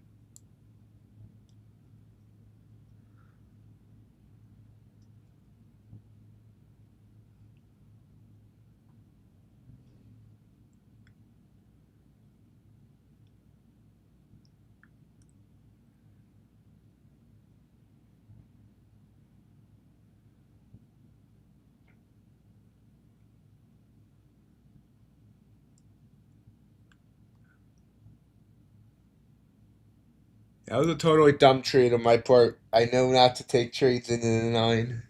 That was a totally dumb trade on my part. I know not to take trades into the 9.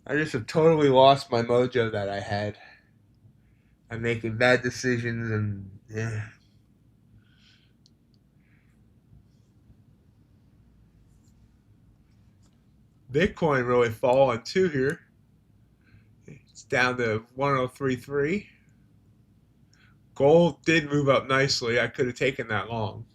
I just have totally lost my mojo that I had. I'm making bad decisions and yeah. Bitcoin really fallen too here. It's down to 1033. Gold did move up nicely. I could have taken that long.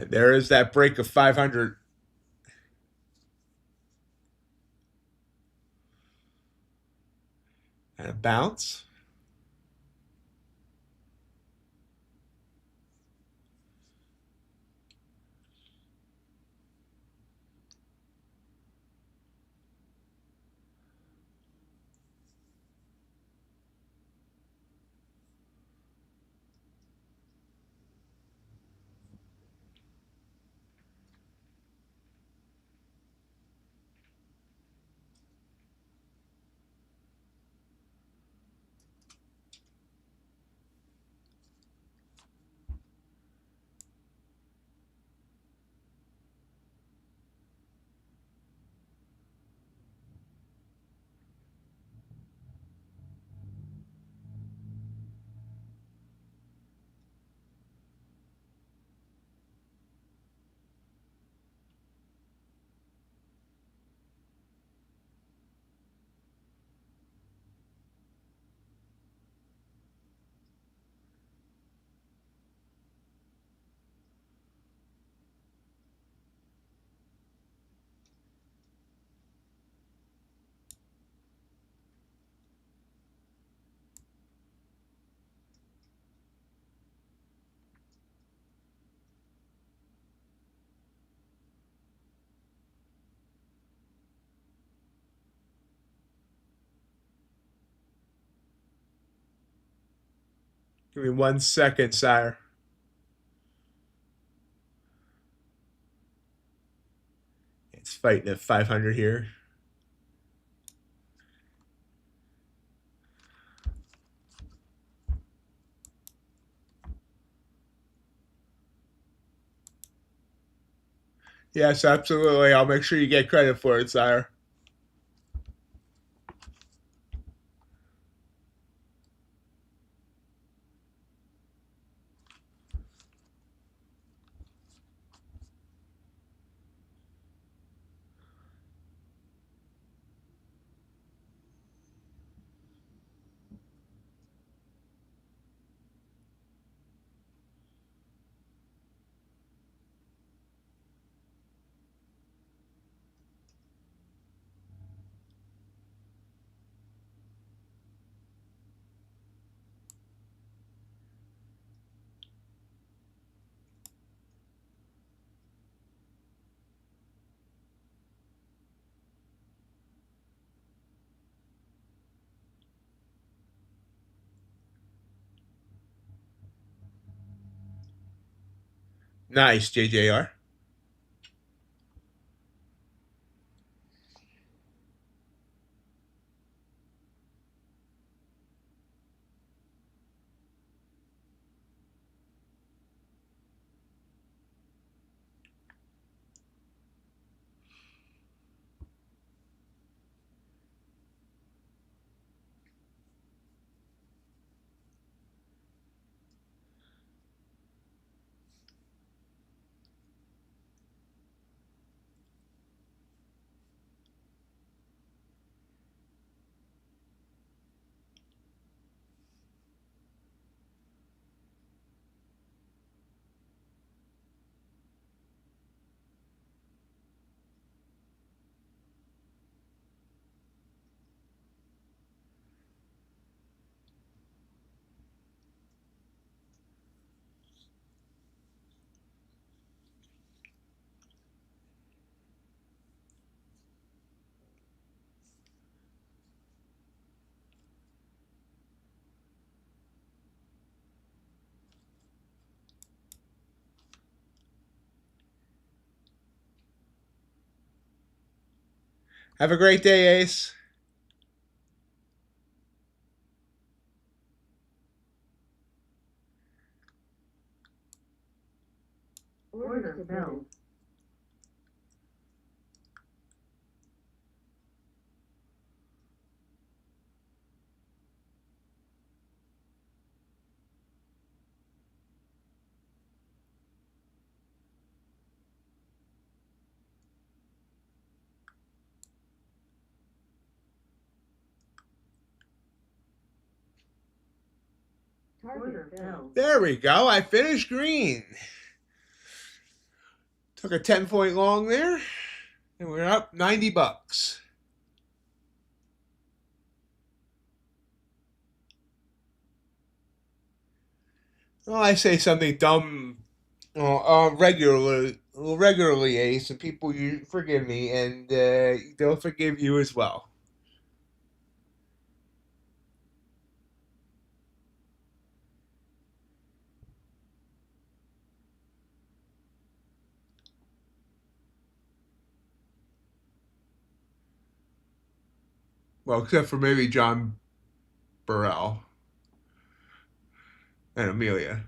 And there is that break of 500. And a bounce. Give me 1 second, sire. It's fighting at 500 here. Yes, absolutely. I'll make sure you get credit for it, sire. Nice, JJR. Have a great day, Ace. Order filled. Order filled. There we go. I finished green. Took a 10-point long there, and we're up 90 bucks. Well, I say something dumb regularly, Ace, and people you forgive me, and they'll forgive you as well. Well, except for maybe John Burrell and Amelia.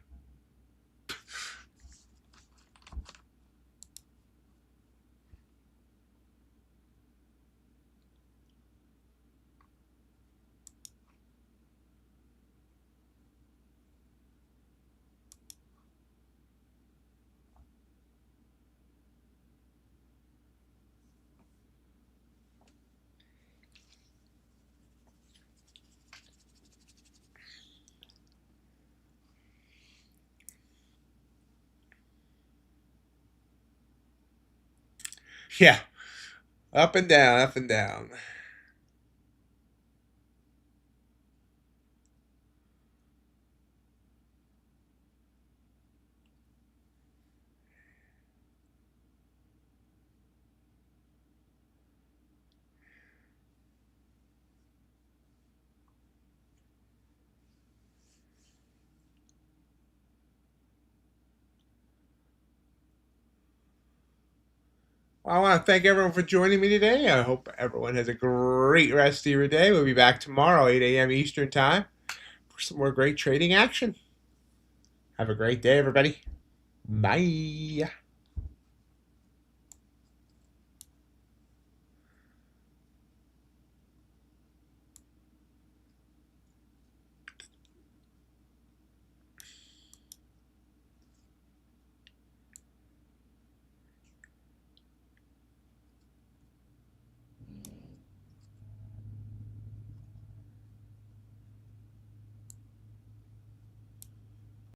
Yeah, up and down, up and down. Well, I want to thank everyone for joining me today. I hope everyone has a great rest of your day. We'll be back tomorrow, 8 a.m. Eastern Time, for some more great trading action. Have a great day, everybody. Bye.